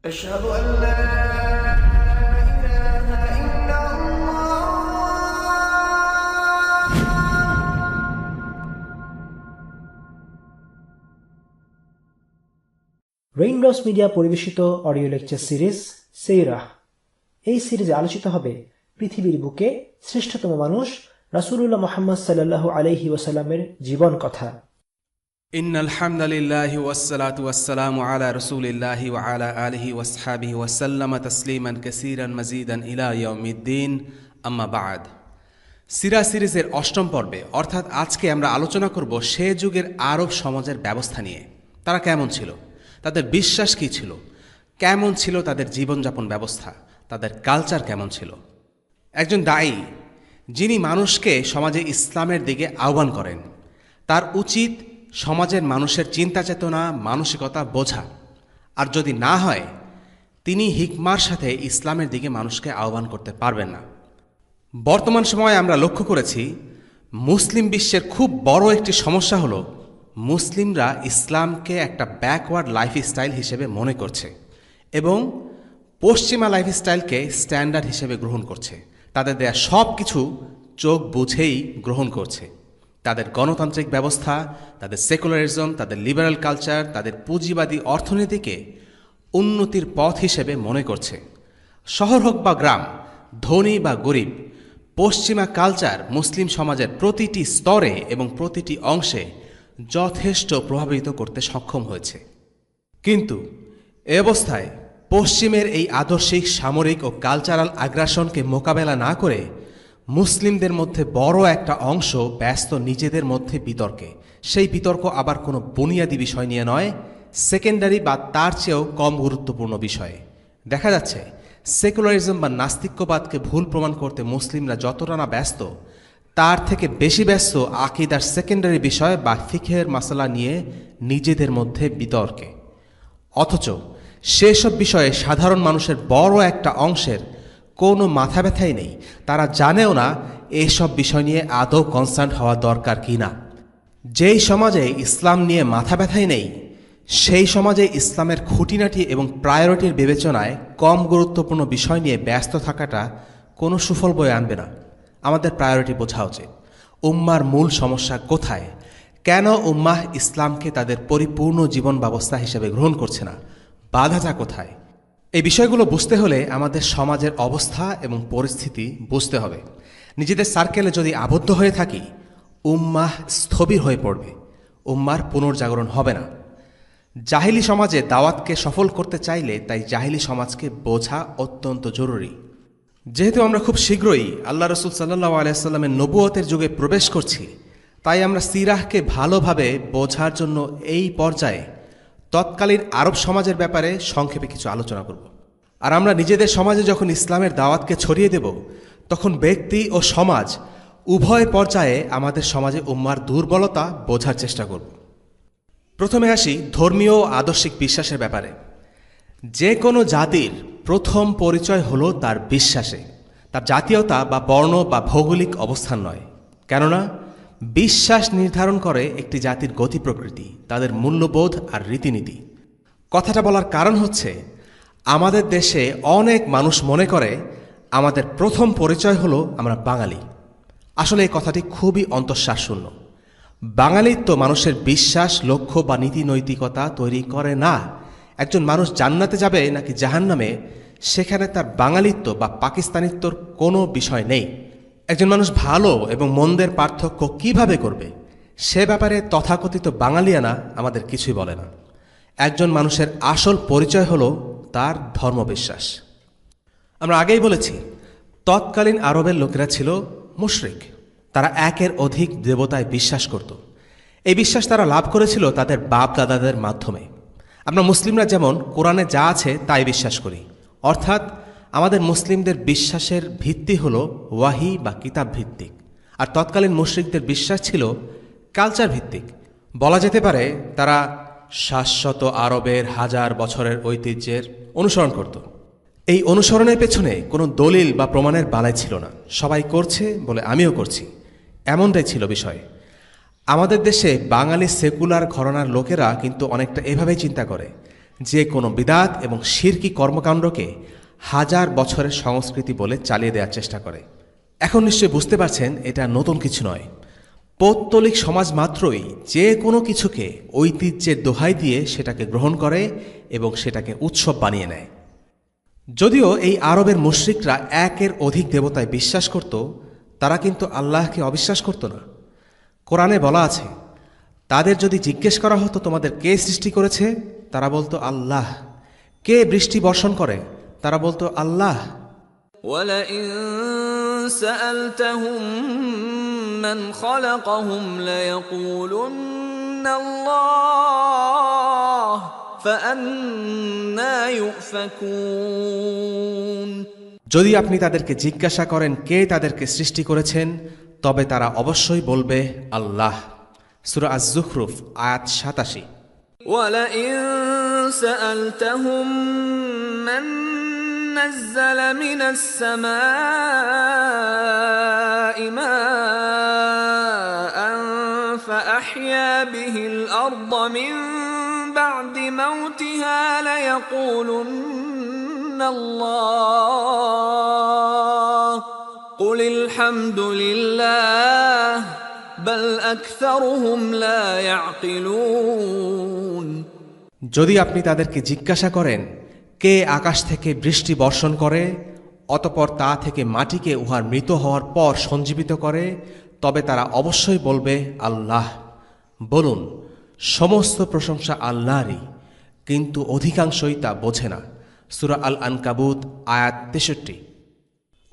أشهد أن لا إله إلا الله raindrops media পরিবেশিত audio lecture series সেইরাহ। এই সিরিজে আলোচিত হবে পৃথিবীর বুকে শ্রেষ্ঠতম মানুষ রাসূলুল্লাহ মুহাম্মদ সাল্লাল্লাহু আলাইহি ওয়াসাল্লামের জীবন কথা। ইন্নাল হামদুলিল্লাহি ওয়াসসালাতু ওয়াসসালামু আলা রাসূলিল্লাহি ওয়া আলা আলিহি ওয়াসহাবিহি ওয়াসাল্লামা তাসলিমান কাসীরান মাজিদান ইলা ইয়াউমিদ্দিন, আম্মা বা'দ। সিরা সিরিজের অষ্টম পর্বে অর্থাৎ আজকে আমরা আলোচনা করব সে যুগের আরব সমাজের ব্যবস্থা নিয়ে। তারা কেমন ছিল, তাদের বিশ্বাস কী ছিল, কেমন ছিল তাদের জীবনযাপন ব্যবস্থা, তাদের কালচার কেমন ছিল। একজন দায়ী যিনি মানুষকে সমাজে ইসলামের দিকে আহ্বান করেন, তার উচিত সমাজের মানুষের চিন্তা চেতনা মানসিকতা বোঝা, আর যদি না হয় তিনি হিকমার সাথে ইসলামের দিকে মানুষকে আহ্বান করতে পারবেন না। বর্তমান সময়ে আমরা লক্ষ্য করেছি মুসলিম বিশ্বের খুব বড় একটি সমস্যা হলো মুসলিমরা ইসলামকে একটা ব্যাকওয়ার্ড লাইফস্টাইল হিসেবে মনে করছে এবং পশ্চিমা লাইফস্টাইলকে স্ট্যান্ডার্ড হিসেবে গ্রহণ করছে। তাদের দেয়া সব কিছু চোখ বুঝেই গ্রহণ করছে। তাদের গণতান্ত্রিক ব্যবস্থা, তাদের সেকুলারিজম, তাদের লিবারাল কালচার, তাদের পুঁজিবাদী অর্থনীতিকে উন্নতির পথ হিসেবে মনে করছে। শহর হোক বা গ্রাম, ধনী বা গরিব, পশ্চিমা কালচার মুসলিম সমাজের প্রতিটি স্তরে এবং প্রতিটি অংশে যথেষ্ট প্রভাবিত করতে সক্ষম হয়েছে। কিন্তু এ অবস্থায় পশ্চিমের এই আদর্শিক সামরিক ও কালচারাল আগ্রাসনকে মোকাবেলা না করে মুসলিমদের মধ্যে বড় একটা অংশ ব্যস্ত নিজেদের মধ্যে বিতর্কে। সেই বিতর্ক আবার কোনো বুনিয়াদী বিষয় নিয়ে নয়, সেকেন্ডারি বা তার চেয়েও কম গুরুত্বপূর্ণ বিষয়ে। দেখা যাচ্ছে সেকুলারিজম বা নাস্তিক্যবাদকে ভুল প্রমাণ করতে মুসলিমরা যতটা না ব্যস্ত, তার থেকে বেশি ব্যস্ত আকীদার সেকেন্ডারি বিষয় বা ফিকহের মাসালা নিয়ে নিজেদের মধ্যে বিতর্কে। অথচ সেসব বিষয়ে সাধারণ মানুষের বড় একটা অংশের কোনো মাথা ব্যথাই নেই। তারা জানেও না এসব বিষয় নিয়ে আদৌ কনসার্ন হওয়া দরকার কি না। যেই সমাজে ইসলাম নিয়ে মাথা ব্যথাই নেই, সেই সমাজে ইসলামের খুঁটিনাটি এবং প্রায়োরিটির বিবেচনায় কম গুরুত্বপূর্ণ বিষয় নিয়ে ব্যস্ত থাকাটা কোনো সুফল বয়ে আনবে না। আমাদের প্রায়োরিটি বোঝা উচিত। উম্মার মূল সমস্যা কোথায়, কেন উম্মাহ ইসলামকে তাদের পরিপূর্ণ জীবন ব্যবস্থা হিসেবে গ্রহণ করছে না, বাধাটা কোথায়। এই বিষয়গুলো বুঝতে হলে আমাদের সমাজের অবস্থা এবং পরিস্থিতি বুঝতে হবে। নিজেদের সার্কেলে যদি আবদ্ধ হয়ে থাকি, উম্মাহ স্থবির হয়ে পড়বে, উম্মার পুনর্জাগরণ হবে না। জাহিলি সমাজে দাওয়াতকে সফল করতে চাইলে তাই জাহিলি সমাজকে বোঝা অত্যন্ত জরুরি। যেহেতু আমরা খুব শীঘ্রই আল্লাহ রসুল সাল্লাল্লাহু আলাইহি ওয়াসাল্লামের নবুয়তের যুগে প্রবেশ করছি, তাই আমরা সিরাহকে ভালোভাবে বোঝার জন্য এই পর্যায়ে তৎকালীন আরব সমাজের ব্যাপারে সংক্ষেপে কিছু আলোচনা করব। আর আমরা নিজেদের সমাজে যখন ইসলামের দাওয়াতকে ছড়িয়ে দেব, তখন ব্যক্তি ও সমাজ উভয় পর্যায়ে আমাদের সমাজে উম্মার দুর্বলতা বোঝার চেষ্টা করব। প্রথমে আসি ধর্মীয় ও আদর্শিক বিশ্বাসের ব্যাপারে। যে কোনো জাতির প্রথম পরিচয় হলো তার বিশ্বাসে, তার জাতীয়তা বা বর্ণ বা ভৌগোলিক অবস্থান নয়। কেননা বিশ্বাস নির্ধারণ করে একটি জাতির গতি প্রকৃতি, তাদের মূল্যবোধ আর রীতিনীতি। কথাটা বলার কারণ হচ্ছে আমাদের দেশে অনেক মানুষ মনে করে আমাদের প্রথম পরিচয় হলো আমরা বাঙালি। আসলে এই কথাটি খুবই অন্তঃশ্বাসশূন্য। বাঙালিত্ব মানুষের বিশ্বাস, লক্ষ্য বা নীতি নৈতিকতা তৈরি করে না। একজন মানুষ জান্নাতে যাবে নাকি জাহান্নামে, সেখানে তার বাঙালিত্ব বা পাকিস্তানিত্বর কোনো বিষয় নেই। একজন মানুষ ভালো এবং মন্দের পার্থক্য কিভাবে করবে, সে ব্যাপারে তথাকথিত বাঙালিয়ানা আমাদের কিছুই বলে না। একজন মানুষের আসল পরিচয় হলো তার ধর্মবিশ্বাস। আমরা আগেই বলেছি তৎকালীন আরবের লোকেরা ছিল মুশরিক। তারা একের অধিক দেবতায় বিশ্বাস করত। এই বিশ্বাস তারা লাভ করেছিল তাদের বাপ দাদাদের মাধ্যমে। আমরা মুসলিমরা যেমন কোরআনে যা আছে তাই বিশ্বাস করি, অর্থাৎ আমাদের মুসলিমদের বিশ্বাসের ভিত্তি হলো ওয়াহি বা কিতাব ভিত্তিক। আর তৎকালীন মুশরিকদের বিশ্বাস ছিল কালচার ভিত্তিক। বলা যেতে পারে তারা শাশ্বত আরবের হাজার বছরের ঐতিহ্যের অনুসরণ করত। এই অনুসরণের পেছনে কোনো দলিল বা প্রমাণের বালাই ছিল না। সবাই করছে বলে আমিও করছি, এমনটাই ছিল বিষয়। আমাদের দেশে বাঙালি সেকুলার ঘরানার লোকেরা কিন্তু অনেকটা এভাবেই চিন্তা করে যে কোনো বিদআত এবং শিরকি কর্মকাণ্ডকে হাজার বছরের সংস্কৃতি বলে চালিয়ে দেওয়ার চেষ্টা করে। এখন নিশ্চয়ই বুঝতে পারছেন এটা নতুন কিছু নয়। পৌত্তলিক সমাজ মাত্রই যে কোনো কিছুকে ঐতিহ্যের দোহাই দিয়ে সেটাকে গ্রহণ করে এবং সেটাকে উৎসব বানিয়ে নেয়। যদিও এই আরবের মুশরিকরা একের অধিক দেবতায় বিশ্বাস করত, তারা কিন্তু আল্লাহকে অবিশ্বাস করত না। কোরআনে বলা আছে, তাদের যদি জিজ্ঞেস করা হতো তোমাদের কে সৃষ্টি করেছে, তারা বলতো আল্লাহ। কে বৃষ্টি বর্ষণ করে, তারা বলতো আল্লাহ। وَلَئِن سَأَلْتَهُم مَّنْ خَلَقَهُمْ لَيَقُولُنَّ اللَّهُ فَأَنَّىٰ يُؤْفَكُونَ। যদি আপনি তাদেরকে জিজ্ঞাসা করেন কে তাদেরকে সৃষ্টি করেছেন, তবে তারা অবশ্যই বলবে আল্লাহ। সূরা আয-যুখরুফ আয়াত 87। وَلَئِن سَأَلْتَهُم مَّن نَّزَّلَ مِنَ السَّمَاءِ مَاءً فَأَحْيَا بِهِ الْأَرْضَ مِن بَعْدِ مَوْتِهَا لَيَقُولُنَّ اللَّهُ قُلِ الْحَمْدُ لِلَّهِ بَلْ أَكْثَرُهُمْ لَا يَعْقِلُونَ। যদি আপনি তাদেরকে জিজ্ঞাসা করেন কে আকাশ থেকে বৃষ্টি বর্ষণ করে, অতঃপর তা থেকে মাটিকে উহার মৃত হওয়ার পর সঞ্জীবিত করে, তবে তারা অবশ্যই বলবে আল্লাহ। বলুন, সমস্ত প্রশংসা আল্লাহরই, কিন্তু অধিকাংশই তা বোঝে না। সূরা আল আনকাবুত আয়াত 63।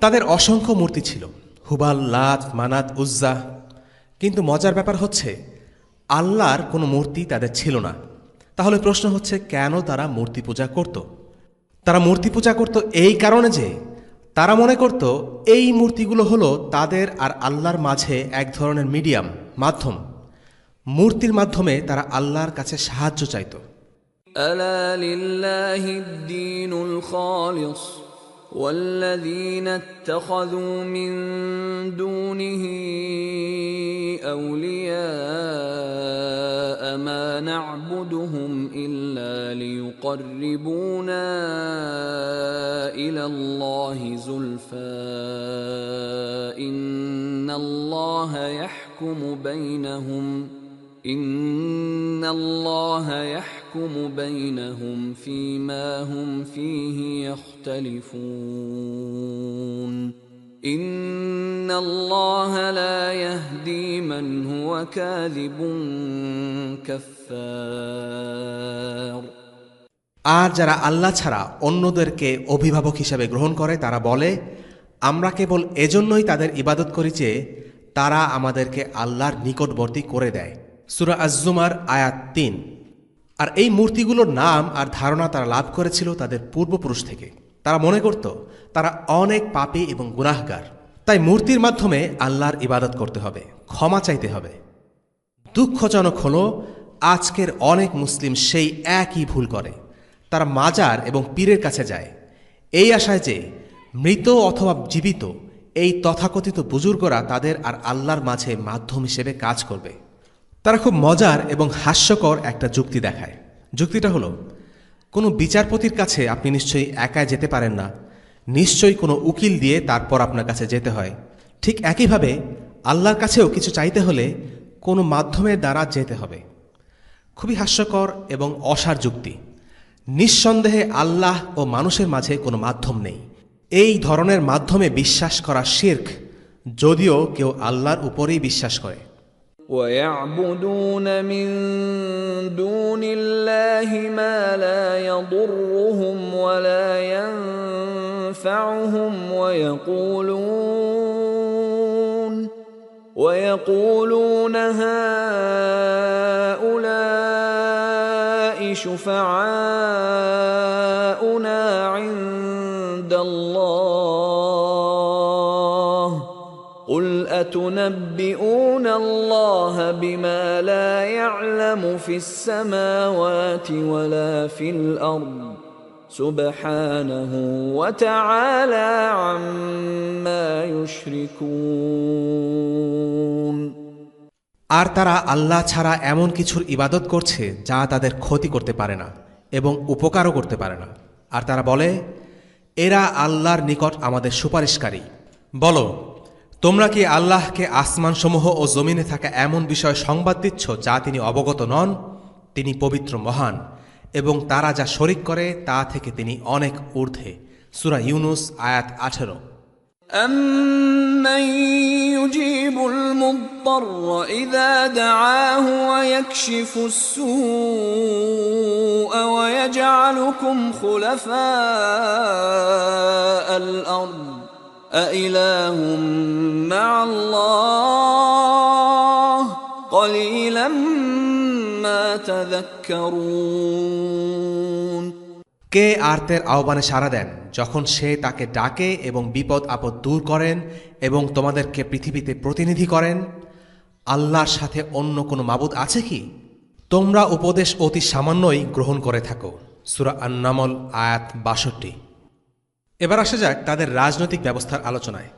তাদের অসংখ্য মূর্তি ছিল, হুবাল, লাত, মানাত, উজ্জা। কিন্তু মজার ব্যাপার হচ্ছে আল্লাহর কোনো মূর্তি তাদের ছিল না। তাহলে প্রশ্ন হচ্ছে, কেন তারা মূর্তি পূজা করত? তারা মূর্তি পূজা করত এই কারণে যে তারা মনে করত এই মূর্তিগুলো হলো তাদের আর আল্লাহর মাঝে এক ধরনের মিডিয়াম, মাধ্যম। মূর্তির মাধ্যমে তারা আল্লাহর কাছে সাহায্য চাইত। ألا لله الدين الخالص والذين اتخذوا من دونه أولياء ما نعبدهم إلا ليقربونا إلى الله زلفى إن الله يحكم بينهم فيما هم فيه يختلفون إن الله لا يهدي من هو كاذب كفار। আর যারা আল্লাহ ছাড়া অন্যদেরকে অভিভাবক হিসাবে গ্রহণ করে, তারা বলে আমরা কেবল এজন্যই তাদের ইবাদত করি যে তারা আমাদেরকে আল্লাহর নিকটবর্তী করে দেয়। সূরা আজ-জুমার আয়াত ৩। আর এই মূর্তিগুলোর নাম আর ধারণা তারা লাভ করেছিল তাদের পূর্বপুরুষ থেকে। তারা মনে করত তারা অনেক পাপী এবং গুনাহগার, তাই মূর্তির মাধ্যমে আল্লাহর ইবাদত করতে হবে, ক্ষমা চাইতে হবে। দুঃখজনক হলো আজকের অনেক মুসলিম সেই একই ভুল করে। তারা মাজার এবং পীরের কাছে যায় এই আশায় যে মৃত অথবা জীবিত এই তথাকথিত বুজুর্গরা তাদের আর আল্লাহর মাঝে মাধ্যম হিসেবে কাজ করবে। তারা খুব মজার এবং হাস্যকর একটা যুক্তি দেখায়। যুক্তিটা হলো, কোনো বিচারপতির কাছে আপনি নিশ্চয়ই একাই যেতে পারেন না, নিশ্চয়ই কোনো উকিল দিয়ে তারপর আপনার কাছে যেতে হয়। ঠিক একইভাবে আল্লাহর কাছেও কিছু চাইতে হলে কোনো মাধ্যমের দ্বারা যেতে হবে। খুবই হাস্যকর এবং অসার যুক্তি। নিঃসন্দেহে আল্লাহ ও মানুষের মাঝে কোনো মাধ্যম নেই। এই ধরনের মাধ্যমে বিশ্বাস করা শিরক, যদিও কেউ আল্লাহর উপরেই বিশ্বাস করে। وَيَعْبُدُونَ مِن دُونِ اللَّهِ مَا لَا يَضُرُّهُمْ وَلَا يَنفَعُهُمْ وَيَقُولُونَ هَٰؤُلَاءِ شُفَعَاؤُنَا عِندَ اللَّهِ قُلْ أَتُنَبِّئُونَ اللَّهَ بِمَا لَا يَعْلَمُ فِي السَّمَاوَاتِ وَلَا فِي الْأَرْضِ سُبْحَانَهُ وَتَعَالَى عَمَّا يُشْرِكُونَ। আর তারা আল্লাহ ছাড়া এমন কিছুর ইবাদত করছে যা তাদের ক্ষতি করতে পারে না এবং উপকারও করতে পারে না। আর তারা বলে, এরা আল্লাহর নিকট আমাদের সুপারিশকারী। বলো, তোমরা কি আল্লাহকে আসমানসমূহ ও জমিনে থাকা এমন বিষয়ে সংবাদ দিচ্ছ যা তিনি অবগত নন? তিনি পবিত্র মহান, এবং তারা যা শরিক করে তা থেকে তিনি অনেক ঊর্ধ্বে। সূরা ইউনুস আয়াত 18। أَمَّن يُجِيبُ الْمُضْطَرَّ إِذَا دَعَاهُ وَيَكْشِفُ السُّوءَ وَيَجْعَلُكُمْ خُلَفَاءَ الْأَرْضِ أَإِلَٰهٌ مَّعَ اللَّهِ قَلِيلًا مَّا تَذَكَّرُونَ। কে আর্তের আহ্বানে সাড়া দেন যখন সে তাকে ডাকে এবং বিপদ আপদ দূর করেন এবং তোমাদেরকে পৃথিবীতে প্রতিনিধি করেন? আল্লাহর সাথে অন্য কোনো মাবুদ আছে কি? তোমরা উপদেশ অতি সামান্যই গ্রহণ করে থাকো। সূরা আন-নামল আয়াত 62। এবার আসা যাক তাদের রাজনৈতিক ব্যবস্থার আলোচনায়।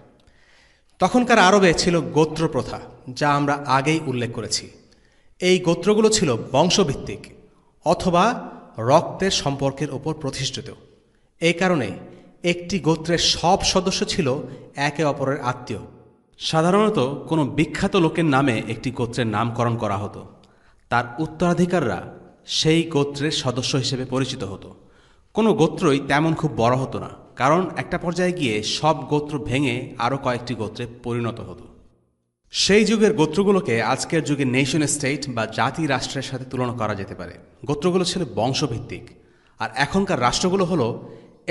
তখনকার আরবে ছিল গোত্র প্রথা, যা আমরা আগেই উল্লেখ করেছি। এই গোত্রগুলো ছিল বংশভিত্তিক অথবা রক্তের সম্পর্কের উপর প্রতিষ্ঠিত। এই কারণে একটি গোত্রের সব সদস্য ছিল একে অপরের আত্মীয়। সাধারণত কোনো বিখ্যাত লোকের নামে একটি গোত্রের নামকরণ করা হতো। তার উত্তরাধিকাররা সেই গোত্রের সদস্য হিসেবে পরিচিত হতো। কোনো গোত্রই তেমন খুব বড় হতো না, কারণ একটা পর্যায়ে গিয়ে সব গোত্র ভেঙে আরও কয়েকটি গোত্রে পরিণত হতো। সেই যুগের গোত্রগুলোকে আজকের যুগে নেশন স্টেট বা জাতি রাষ্ট্রের সাথে তুলনা করা যেতে পারে। গোত্রগুলো ছিল বংশভিত্তিক, আর এখনকার রাষ্ট্রগুলো হলো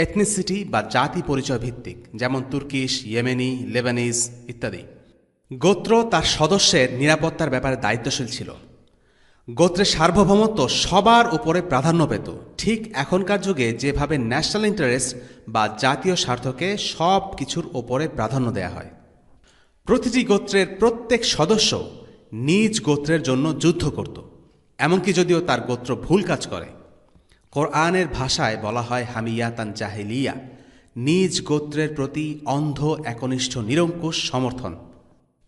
এথনিসিটি বা জাতি পরিচয় ভিত্তিক, যেমন তুর্কিশ, ইয়েমেনি, লেবানিজ ইত্যাদি। গোত্র তার সদস্যের নিরাপত্তার ব্যাপারে দায়িত্বশীল ছিল। গোত্রের সার্বভৌমত্ব সবার উপরে প্রাধান্য পেত, ঠিক এখনকার যুগে যেভাবে ন্যাশনাল ইন্টারেস্ট বা জাতীয় স্বার্থকে সব কিছুর ওপরে প্রাধান্য দেয়া হয়। প্রতিটি গোত্রের প্রত্যেক সদস্য নিজ গোত্রের জন্য যুদ্ধ করত, এমনকি যদিও তার গোত্র ভুল কাজ করে। কোরআনের ভাষায় বলা হয় হামিয়াতান জাহিলিয়া, নিজ গোত্রের প্রতি অন্ধ একনিষ্ঠ নিরঙ্কুশ সমর্থন।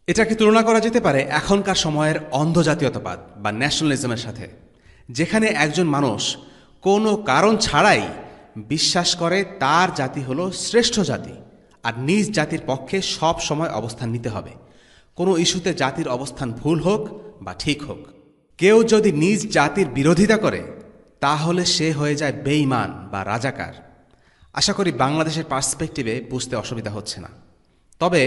এটাকে তুলনা করা যেতে পারে এখনকার সময়ের অন্ধ জাতীয়তাবাদ বা ন্যাশনালিজমের সাথে, যেখানে একজন মানুষ কোনো কারণ ছাড়াই বিশ্বাস করে তার জাতি হলো শ্রেষ্ঠ জাতি, আর নিজ জাতির পক্ষে সব সময় অবস্থান নিতে হবে, কোনো ইস্যুতে জাতির অবস্থান ভুল হোক বা ঠিক হোক। কেউ যদি নিজ জাতির বিরোধিতা করে তাহলে সে হয়ে যায় বেঈমান বা রাজাকার। আশা করি বাংলাদেশের পার্সপেক্টিভে বুঝতে অসুবিধা হচ্ছে না। তবে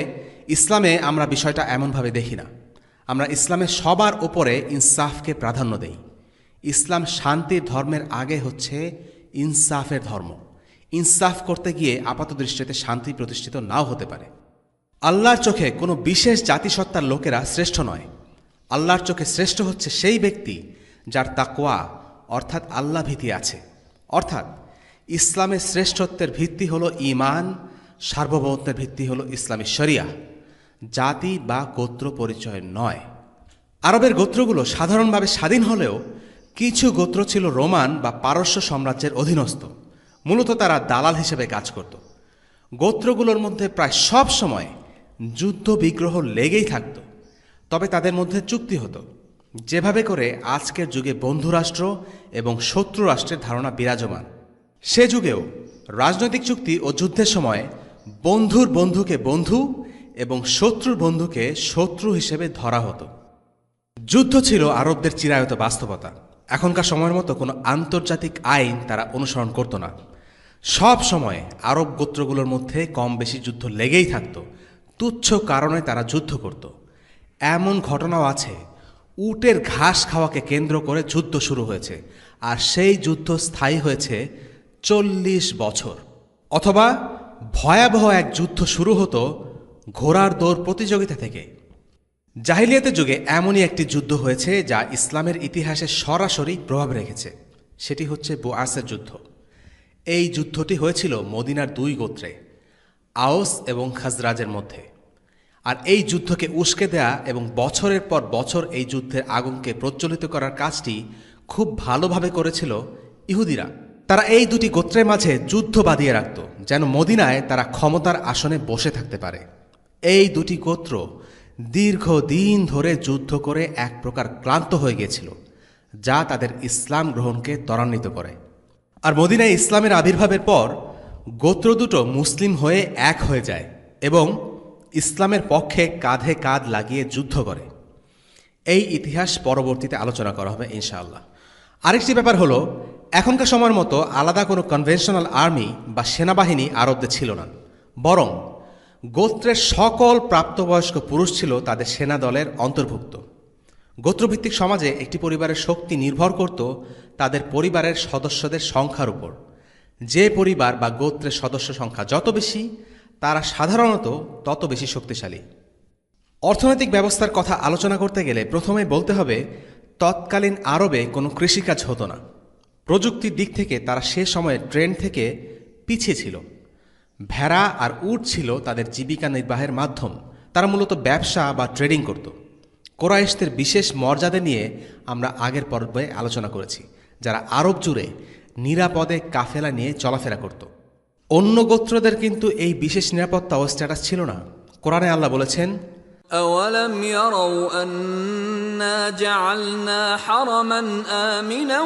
ইসলামে আমরা বিষয়টা এমনভাবে দেখি না। আমরা ইসলামে সবার উপরে ইনসাফকে প্রাধান্য দেই। ইসলাম শান্তির ধর্মের আগে হচ্ছে ইনসাফের ধর্ম। ইনসাফ করতে গিয়ে আপাতদৃষ্টিতে শান্তি প্রতিষ্ঠিত নাও হতে পারে। আল্লাহর চোখে কোনো বিশেষ জাতিসত্তার লোকেরা শ্রেষ্ঠ নয়। আল্লাহর চোখে শ্রেষ্ঠ হচ্ছে সেই ব্যক্তি যার তাকওয়া অর্থাৎ আল্লাহ ভীতি আছে। অর্থাৎ ইসলামের শ্রেষ্ঠত্বের ভিত্তি হলো ঈমান, সার্বভৌমত্বের ভিত্তি হলো ইসলামী শরিয়া, জাতি বা গোত্র পরিচয় নয়। আরবের গোত্রগুলো সাধারণভাবে স্বাধীন হলেও কিছু গোত্র ছিল রোমান বা পারস্য সাম্রাজ্যের অধীনস্থ। মূলত তারা দালাল হিসেবে কাজ করত। গোত্রগুলোর মধ্যে প্রায় সব সময় যুদ্ধ বিগ্রহ লেগেই থাকত, তবে তাদের মধ্যে চুক্তি হতো, যেভাবে করে আজকের যুগে বন্ধুরাষ্ট্র এবং শত্রু রাষ্ট্রের ধারণা বিরাজমান। সে যুগেও রাজনৈতিক চুক্তি ও যুদ্ধের সময় বন্ধুর বন্ধুকে বন্ধু এবং শত্রুর বন্ধুকে শত্রু হিসেবে ধরা হতো। যুদ্ধ ছিল আরবদের চিরায়ত বাস্তবতা। এখনকার সময়ের মতো কোনো আন্তর্জাতিক আইন তারা অনুসরণ করত না। সব সময় আরব গোত্রগুলোর মধ্যে কম বেশি যুদ্ধ লেগেই থাকত। তুচ্ছ কারণে তারা যুদ্ধ করত। এমন ঘটনাও আছে, উটের ঘাস খাওয়াকে কেন্দ্র করে যুদ্ধ শুরু হয়েছে, আর সেই যুদ্ধ স্থায়ী হয়েছে 40 বছর। অথবা ভয়াবহ এক যুদ্ধ শুরু হতো ঘোড়ার দৌড় প্রতিযোগিতা থেকে। জাহিলিয়াতের যুগে এমনই একটি যুদ্ধ হয়েছে যা ইসলামের ইতিহাসে সরাসরি প্রভাব রেখেছে। সেটি হচ্ছে বুআসের যুদ্ধ। এই যুদ্ধটি হয়েছিল মদিনার 2 গোত্রে, আওস এবং খাজরাজের মধ্যে। আর এই যুদ্ধকে উস্কে দেয়া এবং বছরের পর বছর এই যুদ্ধের আগুনকে প্রজ্বলিত করার কাজটি খুব ভালোভাবে করেছিল ইহুদিরা। তারা এই 2টি গোত্রের মাঝে যুদ্ধ বাঁধিয়ে রাখত, যেন মদিনায় তারা ক্ষমতার আসনে বসে থাকতে পারে। এই 2টি গোত্র দীর্ঘদিন ধরে যুদ্ধ করে এক প্রকার ক্লান্ত হয়ে গিয়েছিল, যা তাদের ইসলাম গ্রহণকে ত্বরান্বিত করে। আর মদিনায় ইসলামের আবির্ভাবের পর গোত্র দুটো মুসলিম হয়ে এক হয়ে যায় এবং ইসলামের পক্ষে কাঁধে কাঁধ লাগিয়ে যুদ্ধ করে। এই ইতিহাস পরবর্তীতে আলোচনা করা হবে ইনশাআল্লাহ। আরেকটি ব্যাপার হলো, এখনকার সময়ের মতো আলাদা কোনো কনভেনশনাল আর্মি বা সেনাবাহিনী আরবদের ছিল না, বরং গোত্রের সকল প্রাপ্তবয়স্ক পুরুষ ছিল তাদের সেনা দলের অন্তর্ভুক্ত। গোত্রভিত্তিক সমাজে একটি পরিবারের শক্তি নির্ভর করত তাদের পরিবারের সদস্যদের সংখ্যার উপর। যে পরিবার বা গোত্রের সদস্য সংখ্যা যত বেশি, তারা সাধারণত তত বেশি শক্তিশালী। অর্থনৈতিক ব্যবস্থার কথা আলোচনা করতে গেলে প্রথমে বলতে হবে, তৎকালীন আরবে কোনো কৃষিকাজ হতো না। প্রযুক্তির দিক থেকে তারা সে সময়ে ট্রেন্ড থেকে পিছিয়ে ছিল। ভেড়া আর উট ছিল তাদের জীবিকা নির্বাহের মাধ্যম। তারা মূলত ব্যবসা বা ট্রেডিং করত। কোরাইশদের বিশেষ মর্যাদা নিয়ে আমরা আগের পর্বে আলোচনা করেছি, যারা আরব জুড়ে নিরাপদে কাফেলা নিয়ে চলাফেরা করত। অন্য গোত্রদের কিন্তু এই বিশেষ নিরাপত্তা ও স্ট্যাটাস ছিল না। কোরআনে আল্লাহ বলেছেন, أولم يروا أنا جعلنا حرما آمنا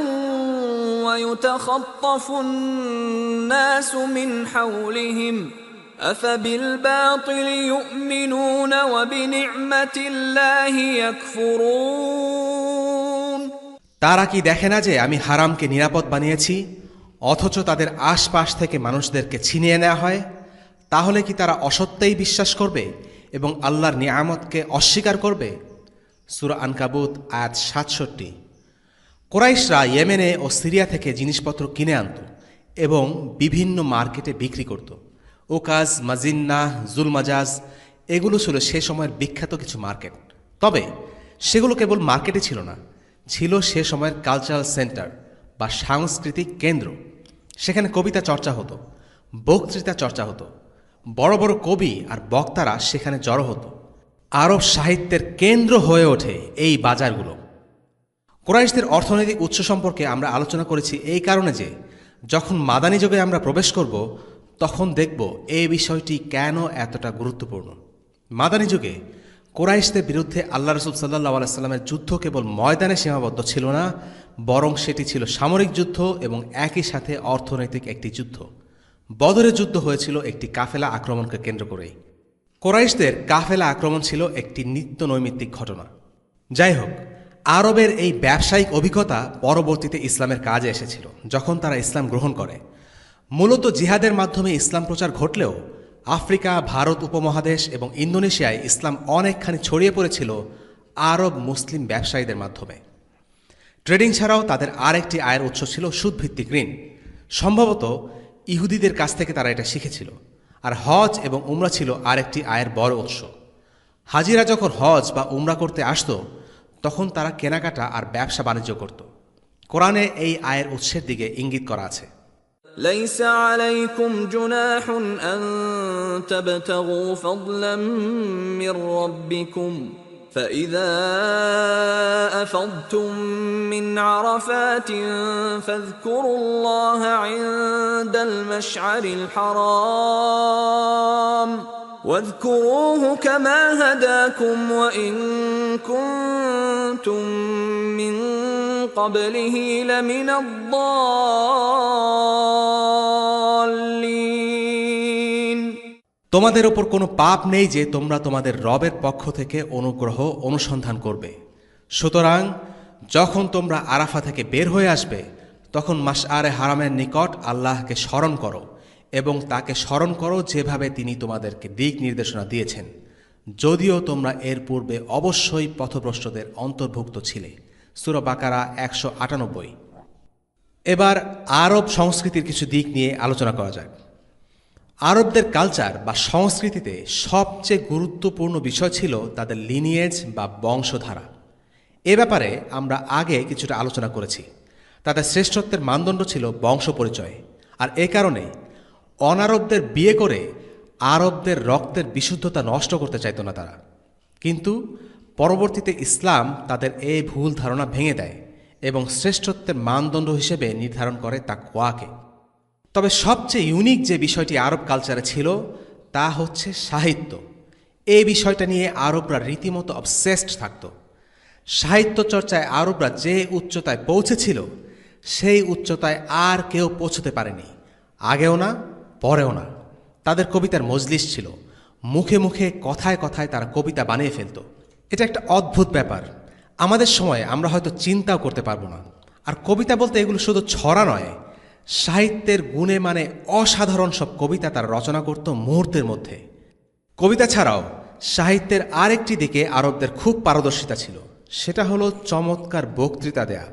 ويتخطف الناس من حولهم أفبالباطل يؤمنون وبنعمة الله يكفرون। তারা কি দেখে না যে আমি হারামকে নিরাপদ বানিয়েছি, অথচ তাদের আশপাশ থেকে মানুষদেরকে ছিনিয়ে নেওয়া হয়? তাহলে কি তারা অসত্যেই বিশ্বাস করবে এবং আল্লাহর নিয়ামতকে অস্বীকার করবে? সূরা আনকাবুত আয়াত 67। কোরাইশরা ইয়েমেনে ও সিরিয়া থেকে জিনিসপত্র কিনে আনত এবং বিভিন্ন মার্কেটে বিক্রি করত। ওকাজ, মাজিন্নাহ, জুলমাজাজ এগুলো ছিল সে সময়ের বিখ্যাত কিছু মার্কেট। তবে সেগুলো কেবল মার্কেটে ছিল না, ছিল সে সময়ের কালচারাল সেন্টার বা সাংস্কৃতিক কেন্দ্র। সেখানে কবিতা চর্চা হতো, বক্তৃতা চর্চা হতো, বড় বড় কবি আর বক্তারা সেখানে জড়ো হতো। আরব সাহিত্যের কেন্দ্র হয়ে ওঠে এই বাজারগুলো। কুরাইশদের অর্থনৈতিক উৎস সম্পর্কে আমরা আলোচনা করেছি এই কারণে যে, যখন মাদানী যুগে আমরা প্রবেশ করব তখন দেখব এই বিষয়টি কেন এতটা গুরুত্বপূর্ণ। মাদানী যুগে কুরাইশদের বিরুদ্ধে আল্লাহ রাসূল সাল্লাল্লাহু আলাইহি সাল্লামের যুদ্ধ কেবল ময়দানে সীমাবদ্ধ ছিল না, বরং সেটি ছিল সামরিক যুদ্ধ এবং একই সাথে অর্থনৈতিক একটি যুদ্ধ। বদরের যুদ্ধ হয়েছিল একটি কাফেলা আক্রমণকে কেন্দ্র করেই। কুরাইশদের কাফেলা আক্রমণ ছিল একটি নিত্য নৈমিত্তিক ঘটনা। যাই হোক, আরবের এই ব্যবসায়িক অভিজ্ঞতা পরবর্তীতে ইসলামের কাজে এসেছিল যখন তারা ইসলাম গ্রহণ করে। মূলত জিহাদের মাধ্যমে ইসলাম প্রচার ঘটলেও আফ্রিকা, ভারত উপমহাদেশ এবং ইন্দোনেশিয়ায় ইসলাম অনেকখানি ছড়িয়ে পড়েছিল আরব মুসলিম ব্যবসায়ীদের মাধ্যমে। ট্রেডিং ছাড়াও তাদের আরেকটি আয়ের উৎস ছিল সুদভিত্তিক ঋণ। সম্ভবত ইহুদিদের কাছ থেকে তারা এটা শিখেছিল। আর হজ এবং উমরা ছিল আরেকটি আয়ের বড় উৎস। হাজিরা যখন হজ বা উমরা করতে আসত তখন তারা কেনাকাটা আর ব্যবসা বাণিজ্য করত। কোরআনে এই আয়ের উৎসের দিকে ইঙ্গিত করা আছে। ليس عليكم جناح أن تبتغوا فضلا من ربكم فإذا أفضتم من عرفات فاذكروا الله عند المشعر الحرام واذكروه كما هداكم وإن كنتم من قبله لمن الضالين। তোমাদের ওপর কোনো পাপ নেই যে তোমরা তোমাদের রবের পক্ষ থেকে অনুগ্রহ অনুসন্ধান করবে। সুতরাং যখন তোমরা আরাফা থেকে বের হয়ে আসবে তখন মাশআরে হারামের নিকট আল্লাহকে স্মরণ করো এবং তাকে স্মরণ করো যেভাবে তিনি তোমাদেরকে দিক নির্দেশনা দিয়েছেন, যদিও তোমরা এর পূর্বে অবশ্যই পথভ্রষ্টদের অন্তর্ভুক্ত ছিলে। সূরা বাকারা 198। এবার আরব সংস্কৃতির কিছু দিক নিয়ে আলোচনা করা যাক। আরবদের কালচার বা সংস্কৃতিতে সবচেয়ে গুরুত্বপূর্ণ বিষয় ছিল তাদের লিনিয়েজ বা বংশধারা। এ ব্যাপারে আমরা আগে কিছুটা আলোচনা করেছি। তাদের শ্রেষ্ঠত্বের মানদণ্ড ছিল বংশ পরিচয়, আর এ কারণে অনারবদের বিয়ে করে আরবদের রক্তের বিশুদ্ধতা নষ্ট করতে চাইত না তারা। কিন্তু পরবর্তীতে ইসলাম তাদের এই ভুল ধারণা ভেঙে দেয় এবং শ্রেষ্ঠত্বের মানদণ্ড হিসেবে নির্ধারণ করে তাকওয়াকে। তবে সবচেয়ে ইউনিক যে বিষয়টি আরব কালচারে ছিল তা হচ্ছে সাহিত্য। এই বিষয়টা নিয়ে আরবরা রীতিমতো অবসেসড থাকত। সাহিত্য চর্চায় আরবরা যে উচ্চতায় পৌঁছেছিল সেই উচ্চতায় আর কেউ পৌঁছতে পারেনি, আগেও না পরেও না। তাদের কবিতার মজলিস ছিল, মুখে মুখে কথায় কথায় তারা কবিতা বানিয়ে ফেলত। এটা একটা অদ্ভুত ব্যাপার, আমাদের সময় আমরা হয়তো চিন্তাও করতে পারবো না। আর কবিতা বলতে এগুলো শুধু ছড়া নয়, সাহিত্যের গুণে মানে অসাধারণ সব কবিতা তারা রচনা করত মুহূর্তের মধ্যে। কবিতা ছাড়াও সাহিত্যের আরেকটি দিকে আরবদের খুব পারদর্শিতা ছিল, সেটা হলো চমৎকার বক্তৃতা দেয়া।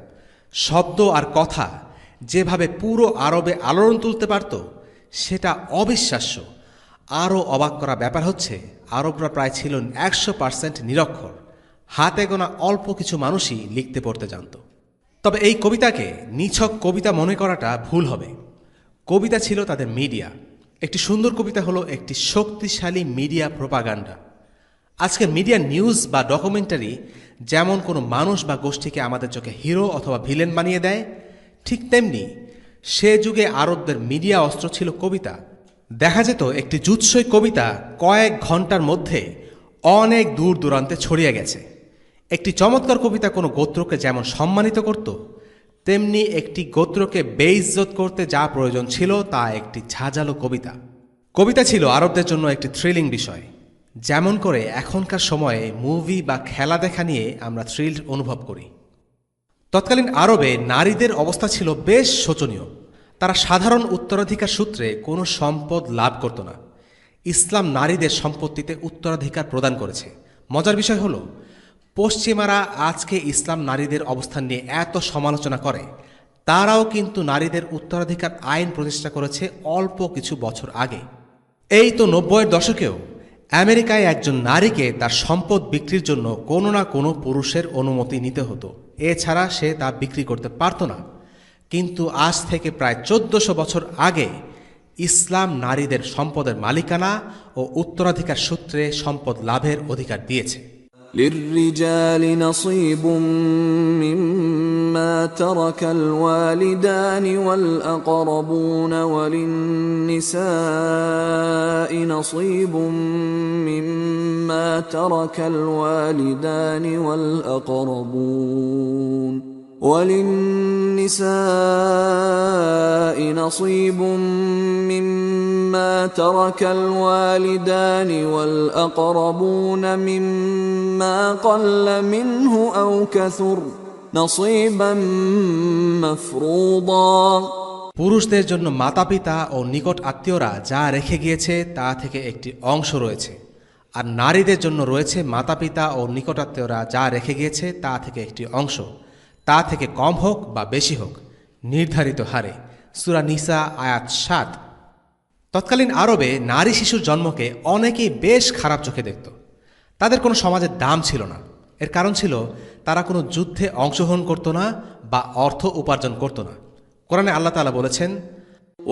শব্দ আর কথা যেভাবে পুরো আরবে আলোড়ন তুলতে পারত সেটা অবিশ্বাস্য। আরও অবাক করা ব্যাপার হচ্ছে, আরবরা প্রায় ছিল 100% নিরক্ষর, হাতে গোনা অল্প কিছু মানুষই লিখতে পড়তে জানত। তবে এই কবিতাকে নিছক কবিতা মনে করাটা ভুল হবে। কবিতা ছিল তাদের মিডিয়া। একটি সুন্দর কবিতা হলো একটি শক্তিশালী মিডিয়া প্রোপাগান্ডা। আজকে মিডিয়া নিউজ বা ডকুমেন্টারি যেমন কোনো মানুষ বা গোষ্ঠীকে আমাদের চোখে হিরো অথবা ভিলেন বানিয়ে দেয়, ঠিক তেমনি সে যুগে আরবদের মিডিয়া অস্ত্র ছিল কবিতা। দেখা যেত একটি জুৎসই কবিতা কয়েক ঘন্টার মধ্যে অনেক দূর দূরান্তে ছড়িয়ে গেছে। একটি চমৎকার কবিতা কোনো গোত্রকে যেমন সম্মানিত করত, তেমনি একটি গোত্রকে বেইজ্জত করতে যা প্রয়োজন ছিল তা একটি ঝাঁঝালো কবিতা। কবিতা ছিল আরবদের জন্য একটি থ্রিলিং বিষয়, যেমন করে এখনকার সময়ে মুভি বা খেলা দেখা নিয়ে আমরা থ্রিল্ড অনুভব করি। তৎকালীন আরবে নারীদের অবস্থা ছিল বেশ শোচনীয়। তারা সাধারণ উত্তরাধিকার সূত্রে কোনো সম্পদ লাভ করত না। ইসলাম নারীদের সম্পত্তিতে উত্তরাধিকার প্রদান করেছে। মজার বিষয় হলো, পশ্চিমারা আজকে ইসলাম নারীদের অবস্থান নিয়ে এত সমালোচনা করে, তারাও কিন্তু নারীদের উত্তরাধিকার আইন প্রতিষ্ঠা করেছে অল্প কিছু বছর আগে। এই তো 90-এর দশকেও আমেরিকায় একজন নারীকে তার সম্পদ বিক্রির জন্য কোনো না কোনো পুরুষের অনুমতি নিতে হতো, এছাড়া সে তা বিক্রি করতে পারত না। কিন্তু আজ থেকে প্রায় 1400 বছর আগে ইসলাম নারীদের সম্পদের মালিকানা ও উত্তরাধিকার সূত্রে সম্পদ লাভের অধিকার দিয়েছে। للرجال نصيب مما ترك الوالدان والأقربون وللنساء نصيب مما ترك الوالدان والأقربون وللنساء نصيب مما ترك الوالدان والأقربون مما قل منه أو كثر نصيبا مفروضا। পুরুষদের জন্য মাতাপিতা ও নিকট আত্মীয়রা যা রেখে গিয়েছে তা থেকে একটি অংশ রয়েছে, আর নারীদের জন্য রয়েছে মাতাপিতা ও নিকটাত্মীয়রা যা রেখে গিয়েছে তা থেকে একটি অংশ, তা থেকে কম হোক বা বেশি হোক, নির্ধারিত হারে। সূরা নিসা আয়াত 7। তৎকালীন আরবে নারী শিশুর জন্মকে অনেকেই বেশ খারাপ চোখে দেখত। তাদের কোনো সমাজের দাম ছিল না। এর কারণ ছিল তারা কোনো যুদ্ধে অংশগ্রহণ করত না বা অর্থ উপার্জন করত না। কোরআনে আল্লাহ তাআলা বলেছেন,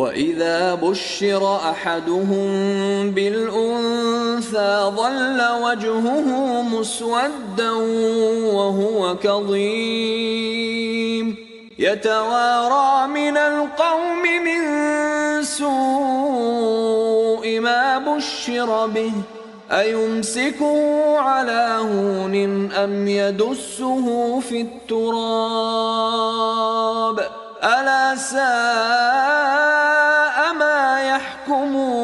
وَإِذَا بُشِّرَ أَحَدُهُم بِالْأُنثَىٰ ظَلَّ وَجْهُهُ مُسْوَدًّا وَهُوَ كَظِيمٌ يَتَوَارَىٰ مِنَ الْقَوْمِ مِن سُوءِ مَا بُشِّرَ بِهِ أَيُمْسِكُهُ عَلَىٰ هُونٍ أَمْ يَدُسُّهُ فِي التُّرَابِ أَلَا سَاءَ مَا يَحْكُمُونَ।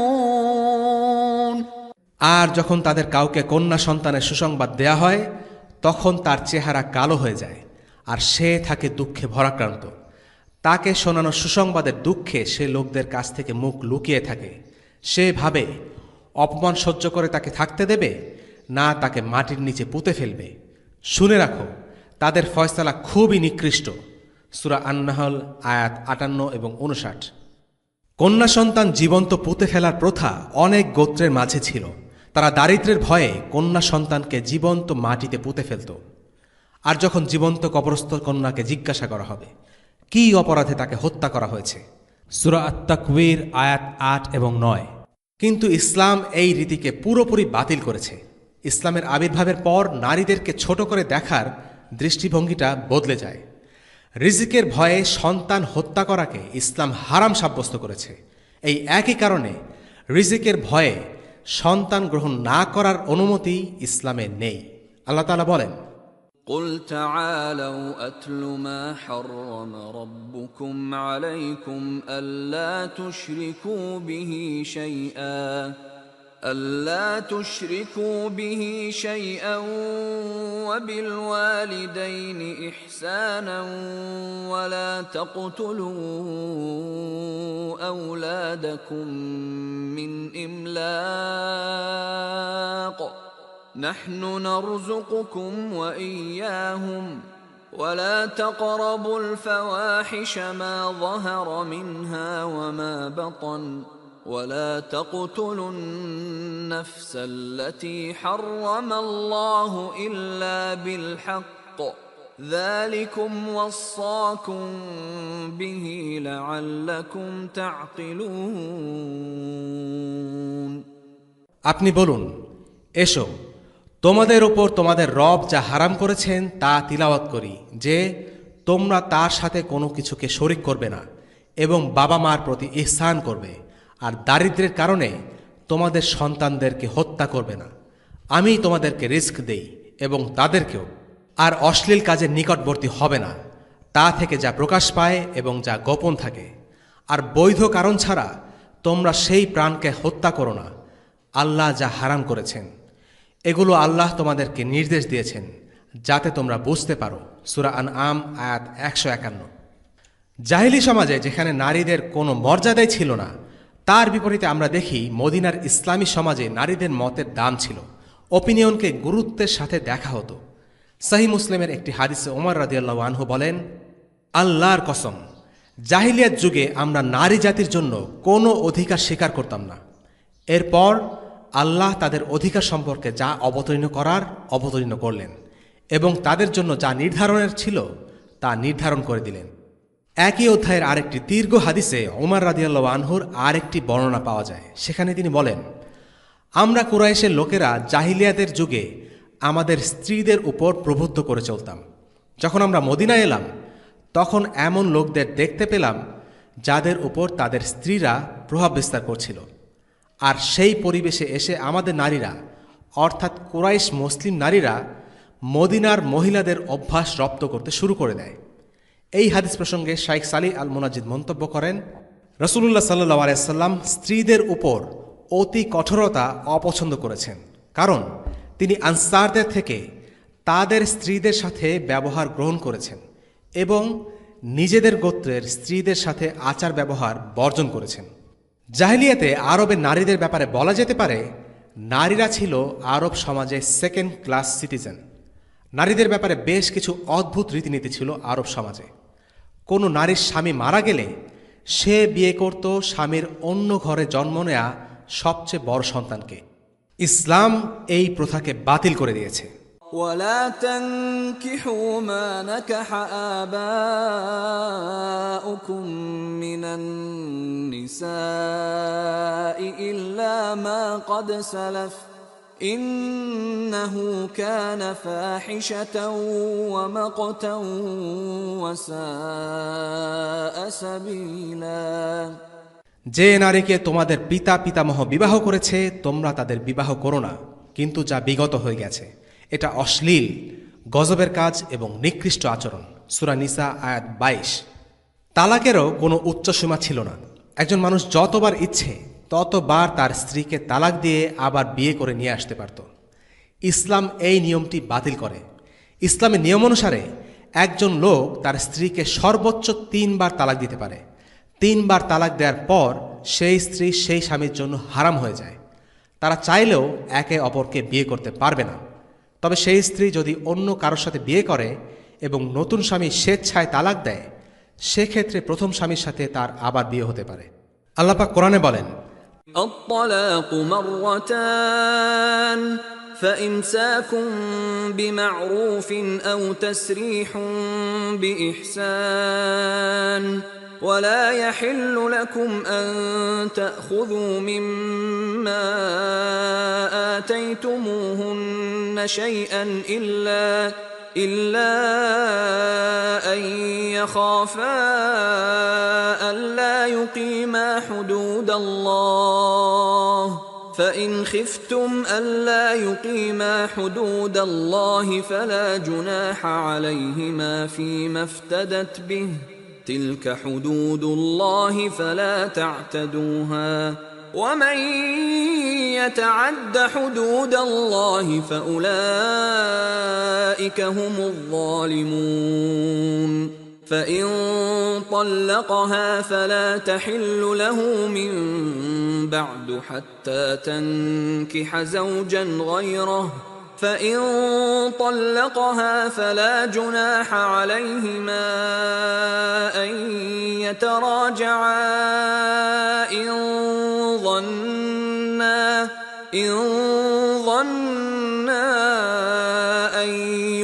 আর যখন তাদের কাউকে কন্যা সন্তানের সুসংবাদ দেয়া হয়, তখন তার চেহারা কালো হয়ে যায় আর সে থাকে দুঃখে ভরাক্রান্ত। তাকে শোনানো সুসংবাদের দুঃখে সে লোকদের কাছ থেকে মুখ লুকিয়ে থাকে। সে ভাবে অপমান সহ্য করে তাকে থাকতে দেবে, না তাকে মাটির নিচে পুঁতে ফেলবে। শুনে রাখো, তাদের ফয়সালা খুবই নিকৃষ্ট। সূরা আন-নাহল আয়াত 58 এবং 59। কন্যা সন্তান জীবন্ত পুঁতে ফেলার প্রথা অনেক গোত্রের মাঝে ছিল। তারা দারিদ্র্যের ভয়ে কন্যা সন্তানকে জীবন্ত মাটিতে পুঁতে ফেলত। আর যখন জীবন্ত কবরস্থ কন্যাকে জিজ্ঞাসা করা হবে কী অপরাধে তাকে হত্যা করা হয়েছে, সূরা আত-তাকবীর আয়াত 8 এবং 9। কিন্তু ইসলাম এই রীতিকে পুরোপুরি বাতিল করেছে। ইসলামের আবির্ভাবের পর নারীদেরকে ছোট করে দেখার দৃষ্টিভঙ্গিটা বদলে যায়। রিজিকের ভয়ে সন্তান হত্যা করাকে ইসলাম হারাম সাব্যস্ত করেছে। এই একই কারণে রিজিকের ভয়ে সন্তান গ্রহণ না করার অনুমতি ইসলামে নেই। আল্লাহ তাআলা বলেন, قل تعالوا أتل ما حرم ربكم عليكم ألا تشركوا به شيئا وبالوالدين إحسانا ولا تقتلوا أولادكم من إملاق نحن نرزقكم وإياهم ولا تقربوا الفواحش ما ظهر منها وما بطن ولا تقتلوا النفس التي حرم الله إلا بالحق ذلكم وصاكم به لعلكم تعقلون আপনি বলুন, এসো তোমাদের উপর তোমাদের রব যা হারাম করেছেন তা তিলাওয়াত করি, যে তোমরা তার সাথে কোনো কিছুকে শরিক করবে না এবং বাবা মার প্রতি ইহসান করবে, আর দারিদ্র্যের কারণে তোমাদের সন্তানদেরকে হত্যা করবে না। আমি তোমাদেরকে রিস্ক দেই এবং তাদেরকেও। আর অশ্লীল কাজের নিকটবর্তী হবে না, তা থেকে যা প্রকাশ পায় এবং যা গোপন থাকে। আর বৈধ কারণ ছাড়া তোমরা সেই প্রাণকে হত্যা করো না, আল্লাহ যা হারাম করেছেন। এগুলো আল্লাহ তোমাদেরকে নির্দেশ দিয়েছেন যাতে তোমরা বুঝতে পারো। সূরা আনআম আয়াত 151। জাহিলি সমাজে যেখানে নারীদের কোনো মর্যাদাই ছিল না, তার বিপরীতে আমরা দেখি মদিনার ইসলামী সমাজে নারীদের মতের দাম ছিল, ওপিনিয়নকে গুরুত্বের সাথে দেখা হতো। সহিহ মুসলিমের একটি হাদিসে ওমর রাদিয়াল্লাহু আনহু বলেন, আল্লাহর কসম, জাহিলিয়াত যুগে আমরা নারী জাতির জন্য কোনো অধিকার স্বীকার করতাম না। এরপর আল্লাহ তাদের অধিকার সম্পর্কে যা অবতীর্ণ করলেন এবং তাদের জন্য যা নির্ধারণের ছিল তা নির্ধারণ করে দিলেন। একই অধ্যায়ের আরেকটি দীর্ঘ হাদিসে ওমর রাদিয়াল্লাহু আনহুর আরেকটি বর্ণনা পাওয়া যায়। সেখানে তিনি বলেন, আমরা কুরাইশের লোকেরা জাহিলিয়াতের যুগে আমাদের স্ত্রীদের উপর প্রভুত্ব করে চলতাম। যখন আমরা মদিনায় এলাম তখন এমন লোকদের দেখতে পেলাম যাদের উপর তাদের স্ত্রীরা প্রভাব বিস্তার করছিল। আর সেই পরিবেশে এসে আমাদের নারীরা, অর্থাৎ কুরাইশ মুসলিম নারীরা, মদিনার মহিলাদের অভ্যাস রপ্ত করতে শুরু করে দেয়। এই হাদিস প্রসঙ্গে শাইখ সালিহ আল মুনাজ্জিদ মন্তব্য করেন, রাসূলুল্লাহ সাল্লাল্লাহু আলাইহি ওয়াসাল্লাম স্ত্রীদের উপর অতি কঠোরতা অপছন্দ করেছেন, কারণ তিনি আনসারদের থেকে তাদের স্ত্রীদের সাথে ব্যবহার গ্রহণ করেছেন এবং নিজেদের গোত্রের স্ত্রীদের সাথে আচার ব্যবহার বর্জন করেছেন। জাহিলিয়াতে আরবের নারীদের ব্যাপারে বলা যেতে পারে, নারীরা ছিল আরব সমাজে সেকেন্ড ক্লাস সিটিজেন। নারীদের ব্যাপারে বেশ কিছু অদ্ভুত রীতিনীতি ছিল আরব সমাজে। কোনো নারীর স্বামী মারা গেলে সে বিয়ে করত স্বামীর অন্য ঘরে জন্ম নেয়া সবচেয়ে বড় সন্তানকে। ইসলাম এই প্রথাকে বাতিল করে দিয়েছে। ولا تنكحوا ما نكح آباؤكم من النساء إلا ما قد سلف إنه كان فاحشة ومقتا وساء سبيلا। যে নারীকে তোমাদের পিতামহ বিবাহ করেছে তোমরা তাদের বিবাহ করো না, কিন্তু যা বিগত হয়ে গেছে এটা অশ্লীল, গজবের কাজ এবং নিকৃষ্ট আচরণ। সূরা নিসা আয়াত 22। তালাকেরও কোনো উচ্চসীমা ছিল না। একজন মানুষ যতবার ইচ্ছে ততবার তার স্ত্রীকে তালাক দিয়ে আবার বিয়ে করে নিয়ে আসতে পারত। ইসলাম এই নিয়মটি বাতিল করে। ইসলামের নিয়ম অনুসারে একজন লোক তার স্ত্রীকে সর্বোচ্চ 3 বার তালাক দিতে পারে। 3 বার তালাক দেওয়ার পর সেই স্ত্রী সেই স্বামীর জন্য হারাম হয়ে যায়। তারা চাইলেও একে অপরকে বিয়ে করতে পারবে না। তবে সেই স্ত্রী যদি অন্য কারোর সাথে বিয়ে করে এবং নতুন স্বামী স্বেচ্ছায় তালাক দেয়, সেক্ষেত্রে প্রথম স্বামীর সাথে তার আবার বিয়ে হতে পারে। আল্লাহ পাক কোরআনে বলেন, الطلاق مرتان فإمساك بمعروف أو تسريح بإحسان ولا يحل لكم أن تأخذوا مما آتيتموهن شيئا إلا أن يخافا ألا يقيما حدود الله فإن خفتم ألا يقيما حدود الله فلا جناح عليهما فيما افتدت به تلك حدود الله فلا تعتدوها ومن يتعد حدود الله فأولئك هم الظالمون فإن طلقها فلا تحل له من بعد حتى تنكح زوجا غيره فإن طلقها فلا جناح عليهما أن يتراجعا إن ظنا أن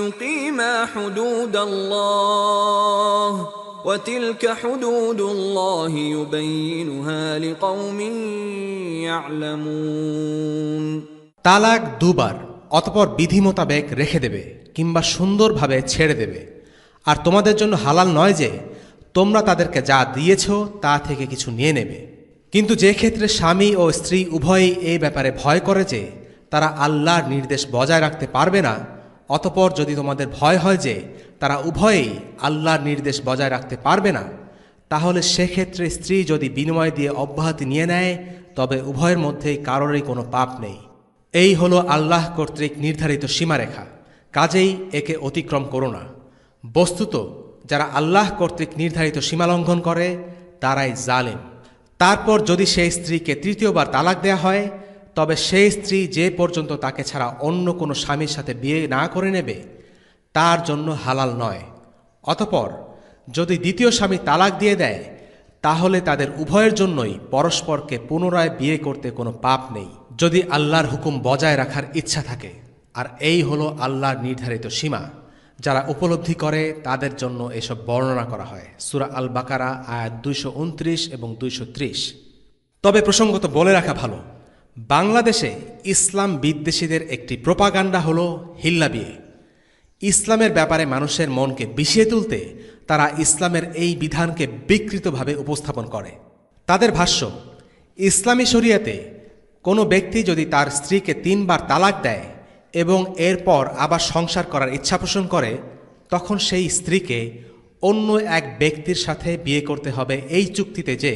يقيما حدود الله وتلك حدود الله يبينها لقوم يعلمون তালাক দুবার অতঃপর বিধি মোতাবেক রেখে দেবে কিংবা সুন্দরভাবে ছেড়ে দেবে। আর তোমাদের জন্য হালাল নয় যে তোমরা তাদেরকে যা দিয়েছ তা থেকে কিছু নিয়ে নেবে। কিন্তু যে ক্ষেত্রে স্বামী ও স্ত্রী উভয়ই এই ব্যাপারে ভয় করে যে তারা আল্লাহর নির্দেশ বজায় রাখতে পারবে না, অতঃপর যদি তোমাদের ভয় হয় যে তারা উভয়েই আল্লাহর নির্দেশ বজায় রাখতে পারবে না, তাহলে সেক্ষেত্রে স্ত্রী যদি বিনিময় দিয়ে অব্যাহতি নিয়ে নেয় তবে উভয়ের মধ্যেই কারোরই কোনো পাপ নেই। এই হলো আল্লাহ কর্তৃক নির্ধারিত সীমারেখা, কাজেই একে অতিক্রম করো না। বস্তুত যারা আল্লাহ কর্তৃক নির্ধারিত সীমালঙ্ঘন করে তারাই জালেম। তারপর যদি সেই স্ত্রীকে তৃতীয়বার তালাক দেয়া হয় তবে সেই স্ত্রী যে পর্যন্ত তাকে ছাড়া অন্য কোনো স্বামীর সাথে বিয়ে না করে নেবে তার জন্য হালাল নয়। অতঃপর যদি দ্বিতীয় স্বামী তালাক দিয়ে দেয় তাহলে তাদের উভয়ের জন্যই পরস্পরকে পুনরায় বিয়ে করতে কোনো পাপ নেই, যদি আল্লাহর হুকুম বজায় রাখার ইচ্ছা থাকে। আর এই হলো আল্লাহর নির্ধারিত সীমা। যারা উপলব্ধি করে তাদের জন্য এসব বর্ণনা করা হয়। সূরা আল বাকারা আয়াত 229 এবং 230। তবে প্রসঙ্গত বলে রাখা ভালো, বাংলাদেশে ইসলাম বিদ্বেষীদের একটি প্রোপাগান্ডা হলো হিল্লা বিয়ে। ইসলামের ব্যাপারে মানুষের মনকে বিষিয়ে তুলতে তারা ইসলামের এই বিধানকে বিকৃতভাবে উপস্থাপন করে। তাদের ভাষ্য, ইসলামী শরিয়াতে কোনো ব্যক্তি যদি তার স্ত্রীকে 3 বার তালাক দেয় এবং এরপর আবার সংসার করার ইচ্ছা পোষণ করে তখন সেই স্ত্রীকে অন্য এক ব্যক্তির সাথে বিয়ে করতে হবে এই চুক্তিতে যে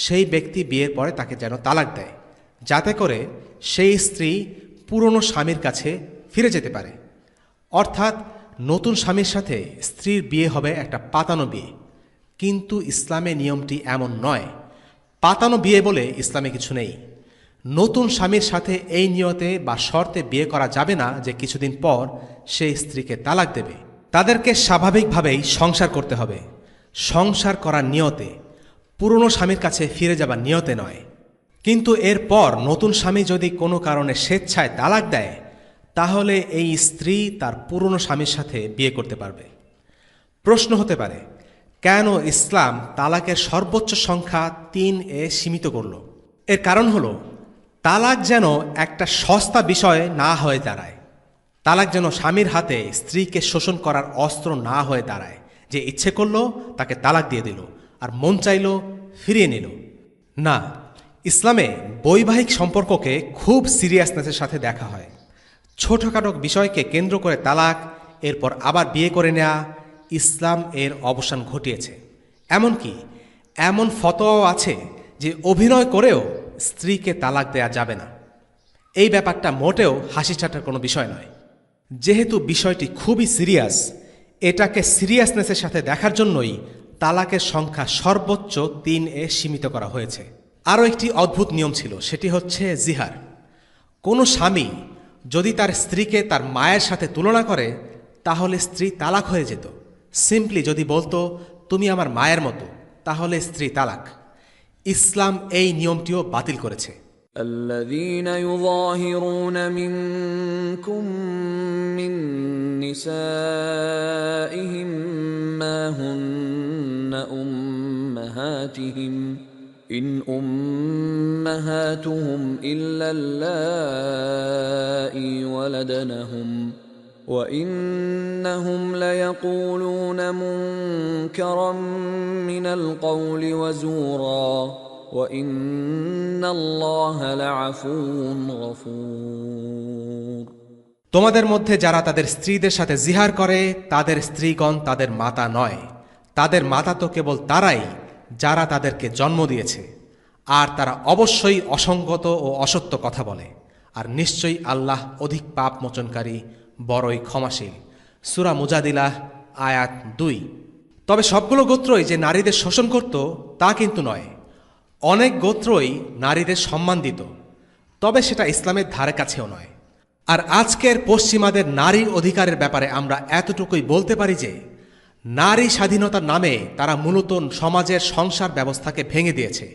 সেই ব্যক্তি বিয়ের পরে তাকে যেন তালাক দেয়, যাতে করে সেই স্ত্রী পুরনো স্বামীর কাছে ফিরে যেতে পারে। অর্থাৎ নতুন স্বামীর সাথে স্ত্রীর বিয়ে হবে একটা পাতানো বিয়ে। কিন্তু ইসলামে নিয়মটি এমন নয়। পাতানো বিয়ে বলে ইসলামে কিছু নেই। নতুন স্বামীর সাথে এই নিয়তে বা শর্তে বিয়ে করা যাবে না যে কিছুদিন পর সেই স্ত্রীকে তালাক দেবে। তাদেরকে স্বাভাবিকভাবেই সংসার করতে হবে, সংসার করার নিয়তে, পুরনো স্বামীর কাছে ফিরে যাবার নিয়তে নয়। কিন্তু এরপর নতুন স্বামী যদি কোনো কারণে স্বেচ্ছায় তালাক দেয় তাহলে এই স্ত্রী তার পুরনো স্বামীর সাথে বিয়ে করতে পারবে। প্রশ্ন হতে পারে, কেন ইসলাম তালাকের সর্বোচ্চ সংখ্যা 3 সীমিত করল? এর কারণ হলো তালাক যেন একটা সস্তা বিষয় না হয়ে দাঁড়ায়। তালাক যেন স্বামীর হাতে স্ত্রীকে শোষণ করার অস্ত্র না হয়ে দাঁড়ায়, যে ইচ্ছে করলো তাকে তালাক দিয়ে দিল আর মন চাইল ফিরিয়ে নিল। না, ইসলামে বৈবাহিক সম্পর্ককে খুব সিরিয়াসনেসের সাথে দেখা হয়। ছোটখাটো বিষয়কে কেন্দ্র করে তালাক, এরপর আবার বিয়ে করে নেওয়া, ইসলাম এর অবসান ঘটিয়েছে। এমনকি এমন ফতোয়াও আছে যে অভিনয় করেও স্ত্রীকে তালাক দেয়া যাবে না। এই ব্যাপারটা মোটেও হাসি ঠাট্টার কোনো বিষয় নয়। যেহেতু বিষয়টি খুবই সিরিয়াস, এটাকে সিরিয়াসনেসের সাথে দেখার জন্যই তালাকের সংখ্যা সর্বোচ্চ 3 সীমিত করা হয়েছে। আরও একটি অদ্ভুত নিয়ম ছিল, সেটি হচ্ছে জিহার। কোনো স্বামী যদি তার স্ত্রীকে তার মায়ের সাথে তুলনা করে তাহলে স্ত্রী তালাক হয়ে যেত। সিম্পলি যদি বলতো তুমি আমার মায়ের মতো, তাহলে স্ত্রী তালাক। ইসলাম এই নিয়মটিও বাতিল করেছে। الذين يظاهرون منكم من نسائهم ما هن أمهاتهم إن أمهاتهم إلا اللائي ولدنهم وإنهم ليقولون منكرا من القول وزورا وإن الله لعفو غفور। তোমাদের মধ্যে যারা তাদের স্ত্রীদের সাথে জিহার করে তাদের স্ত্রীগণ তাদের মাতা নয়, তাদের মাতা তো কেবল তারাই যারা তাদেরকে জন্ম দিয়েছে, আর তারা অবশ্যই অসঙ্গত ও অসত্য কথা বলে, আর নিশ্চয়ই আল্লাহ অধিক পাপ মোচনকারী, বড়ই ক্ষমাশীল। সূরা মুজাদিলাহ আয়াত 2। তবে সবগুলো গোত্রই যে নারীদের শোষণ করত তা কিন্তু নয়। অনেক গোত্রই নারীদের সম্মান দিত, তবে সেটা ইসলামের ধারে কাছেও নয়। আর আজকের পশ্চিমাদের নারী অধিকারের ব্যাপারে আমরা এতটুকুই বলতে পারি যে নারী স্বাধীনতার নামে তারা মূলত সমাজের সংসার ব্যবস্থাকে ভেঙে দিয়েছে,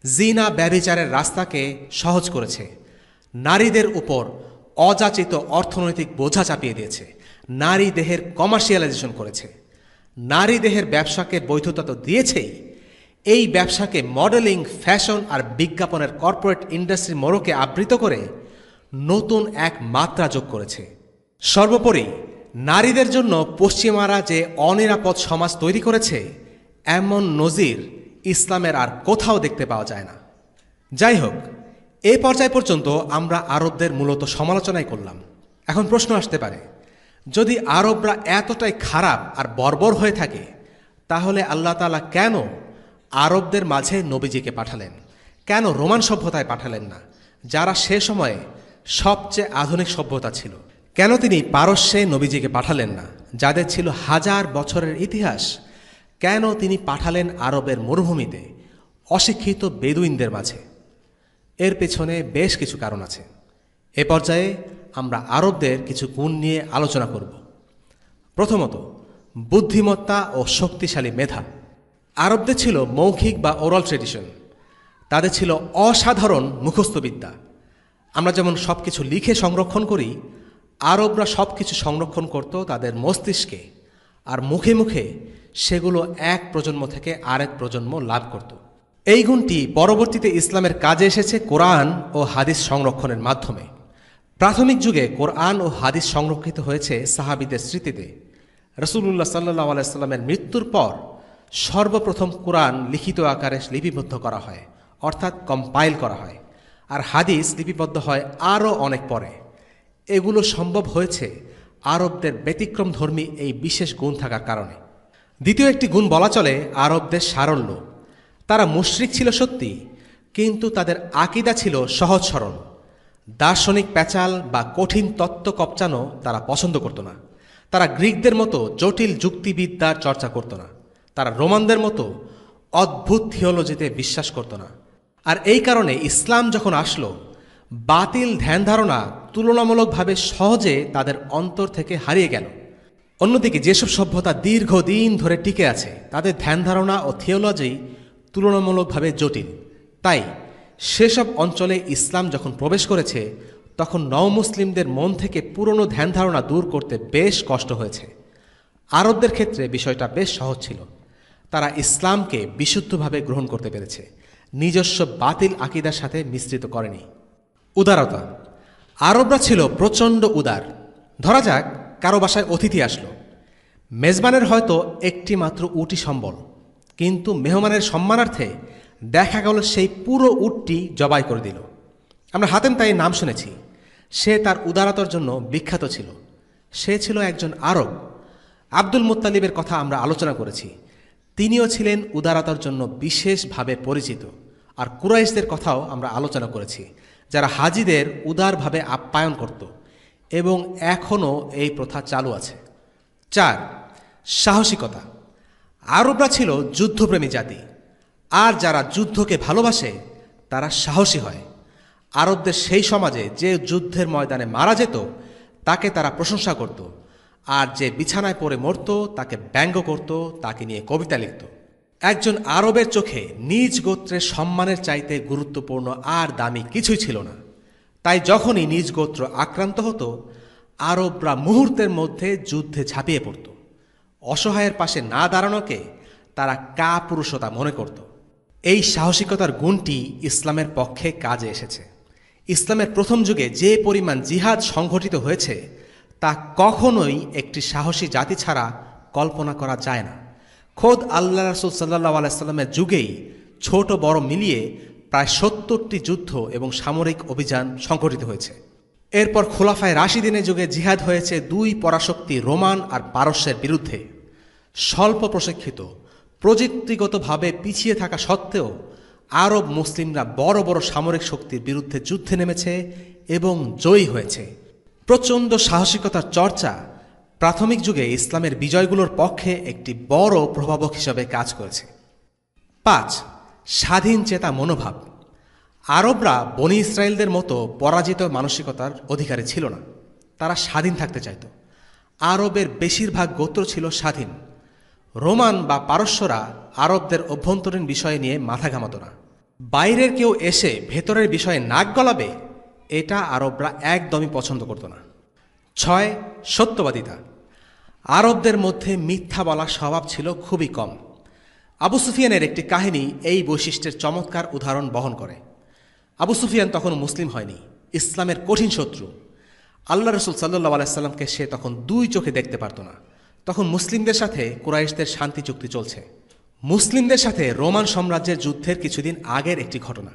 জিনা ব্যভিচারের রাস্তাকে সহজ করেছে, নারীদের উপর অযাচিত অর্থনৈতিক বোঝা চাপিয়ে দিয়েছে, নারী দেহের কমার্শিয়ালাইজেশন করেছে। নারী দেহের ব্যবসাকে বৈধতা তো দিয়েছেই, এই ব্যবসাকে মডেলিং, ফ্যাশন আর বিজ্ঞাপনের কর্পোরেট ইন্ডাস্ট্রি মোড়কে আবৃত করে নতুন এক মাত্রা যোগ করেছে। সর্বোপরি নারীদের জন্য পশ্চিমারা যে অনিরাপদ সমাজ তৈরি করেছে, এমন নজির ইসলামের আর কোথাও দেখতে পাওয়া যায় না। যাই হোক, এ পর্যায় পর্যন্ত আমরা আরবদের মূলত সমালোচনাই করলাম। এখন প্রশ্ন আসতে পারে, যদি আরবরা এতটাই খারাপ আর বর্বর হয়ে থাকে, তাহলে আল্লাহ তাআলা কেন আরবদের মাঝে নবীজিকে পাঠালেন? কেন রোমান সভ্যতায় পাঠালেন না, যারা সে সময়ে সবচেয়ে আধুনিক সভ্যতা ছিল? কেন তিনি পারস্যে নবীজিকে পাঠালেন না, যাদের ছিল হাজার বছরের ইতিহাস? কেন তিনি পাঠালেন আরবের মরুভূমিতে অশিক্ষিত বেদুইনদের মাঝে? এর পেছনে বেশ কিছু কারণ আছে। এ পর্যায়ে আমরা আরবদের কিছু গুণ নিয়ে আলোচনা করব। প্রথমত, বুদ্ধিমত্তা ও শক্তিশালী মেধা। আরবদের ছিল মৌখিক বা ওরাল ট্রেডিশন, তাদের ছিল অসাধারণ মুখস্থবিদ্যা। আমরা যেমন সব কিছু লিখে সংরক্ষণ করি, আরবরা সব কিছু সংরক্ষণ করত তাদের মস্তিষ্কে, আর মুখে মুখে সেগুলো এক প্রজন্ম থেকে আরেক প্রজন্ম লাভ করত। এই গুণটি পরবর্তীতে ইসলামের কাজে এসেছে কোরআন ও হাদিস সংরক্ষণের মাধ্যমে। প্রাথমিক যুগে কোরআন ও হাদিস সংরক্ষিত হয়েছে সাহাবীদের স্মৃতিতে। রাসূলুল্লাহ সাল্লাল্লাহু আলাইহি সাল্লামের মৃত্যুর পর সর্বপ্রথম কোরআন লিখিত আকারে লিপিবদ্ধ করা হয়, অর্থাৎ কম্পাইল করা হয়, আর হাদিস লিপিবদ্ধ হয় আরও অনেক পরে। এগুলো সম্ভব হয়েছে আরবদের ব্যতিক্রমধর্মী এই বিশেষ গুণ থাকার কারণে। দ্বিতীয় একটি গুণ বলা চলে আরবদের সারল্য। তারা মুশরিক ছিল সত্যি, কিন্তু তাদের আকীদা ছিল সহজ সরল। দার্শনিক প্যাচাল বা কঠিন তত্ত্ব কপচানো তারা পছন্দ করত না। তারা গ্রিকদের মতো জটিল যুক্তিবিদ্যার চর্চা করত না। তারা রোমানদের মতো অদ্ভুত থিওলজিতে বিশ্বাস করত না। আর এই কারণে ইসলাম যখন আসলো, বাতিল ধ্যান ধারণা তুলনামূলকভাবে সহজে তাদের অন্তর থেকে হারিয়ে গেল। অন্যদিকে যেসব সভ্যতা দীর্ঘদিন ধরে টিকে আছে, তাদের ধ্যান ধারণা ও থিওলজি তুলনামূলকভাবে জটিল। তাই সেসব অঞ্চলে ইসলাম যখন প্রবেশ করেছে, তখন নওমুসলিমদের মন থেকে পুরনো ধ্যান ধারণা দূর করতে বেশ কষ্ট হয়েছে। আরবদের ক্ষেত্রে বিষয়টা বেশ সহজ ছিল। তারা ইসলামকে বিশুদ্ধভাবে গ্রহণ করতে পেরেছে, নিজস্ব বাতিল আকীদার সাথে মিশ্রিত করেনি। উদারতা। আরবরা ছিল প্রচণ্ড উদার। ধরা যাক কারো বাসায় অতিথি আসলো, মেজবানের হয়তো একটি মাত্র উটই সম্বল, কিন্তু মেহমানের সম্মানার্থে দেখা গেল সেই পুরো উটটি জবাই করে দিল। আমরা হাতেম তাই নাম শুনেছি। সে তার উদারতার জন্য বিখ্যাত ছিল। সে ছিল একজন আরব। আব্দুল মুত্তালিবের কথা আমরা আলোচনা করেছি। তিনিও ছিলেন উদারতার জন্য বিশেষভাবে পরিচিত। আর কুরাইশদের কথাও আমরা আলোচনা করেছি, যারা হাজিদের উদারভাবে আপ্যায়ন করত, এবং এখনও এই প্রথা চালু আছে। 4. সাহসিকতা। আরবরা ছিল যুদ্ধপ্রেমী জাতি, আর যারা যুদ্ধকে ভালোবাসে তারা সাহসী হয়। আরবদের সেই সমাজে যে যুদ্ধের ময়দানে মারা যেত তাকে তারা প্রশংসা করত, আর যে বিছানায় পড়ে মরত তাকে ব্যঙ্গ করত, তাকে নিয়ে কবিতা লিখত। একজন আরবের চোখে নিজ গোত্রের সম্মানের চাইতে গুরুত্বপূর্ণ আর দামি কিছুই ছিল না। তাই যখনই নিজ গোত্র আক্রান্ত হতো, আরবরা মুহূর্তের মধ্যে যুদ্ধে ঝাঁপিয়ে পড়ত। অসহায়ের পাশে না দাঁড়ানোকে তারা কাপুরুষতা মনে করত। এই সাহসিকতার গুণটি ইসলামের পক্ষে কাজে এসেছে। ইসলামের প্রথম যুগে যে পরিমাণ জিহাদ সংঘটিত হয়েছে তা কখনোই একটি সাহসী জাতি ছাড়া কল্পনা করা যায় না। খোদ আল্লাহ রাসূল সাল্লাল্লাহু আলাইহি সাল্লামের যুগেই ছোট বড় মিলিয়ে প্রায় ৭০টি যুদ্ধ এবং সামরিক অভিযান সংঘটিত হয়েছে। এরপর খোলাফায়ে রাশিদিনের যুগে জিহাদ হয়েছে দুই পরাশক্তি রোমান আর পারস্যের বিরুদ্ধে। স্বল্প প্রশিক্ষিত, প্রযুক্তিগতভাবে পিছিয়ে থাকা সত্ত্বেও আরব মুসলিমরা বড় বড় সামরিক শক্তির বিরুদ্ধে যুদ্ধে নেমেছে এবং জয়ী হয়েছে। প্রচণ্ড সাহসিকতার চর্চা প্রাথমিক যুগে ইসলামের বিজয়গুলোর পক্ষে একটি বড় প্রভাবক হিসাবে কাজ করেছে। ৫. স্বাধীন চেতা মনোভাব। আরবরা বনি ইসরায়েলদের মতো পরাজিত মানসিকতার অধিকারী ছিল না, তারা স্বাধীন থাকতে চাইত। আরবের বেশিরভাগ গোত্র ছিল স্বাধীন। রোমান বা পারস্যরা আরবদের অভ্যন্তরীণ বিষয় নিয়ে মাথা ঘামাত না। বাইরের কেউ এসে ভেতরের বিষয়ে নাক গলাবে, এটা আরবরা একদমই পছন্দ করত না। ৬. সত্যবাদিতা। আরবদের মধ্যে মিথ্যা বলার স্বভাব ছিল খুবই কম। আবু সুফিয়ানের একটি কাহিনী এই বৈশিষ্ট্যের চমৎকার উদাহরণ বহন করে। আবু সুফিয়ান তখন মুসলিম হয়নি, ইসলামের কঠিন শত্রু। আল্লাহ রসুল সাল্লাল্লাহু আলাইহি সাল্লামকে সে তখন দুই চোখে দেখতে পারত না। তখন মুসলিমদের সাথে কুরাইশদের শান্তি চুক্তি চলছে। মুসলিমদের সাথে রোমান সাম্রাজ্যের যুদ্ধের কিছুদিন আগের একটি ঘটনা।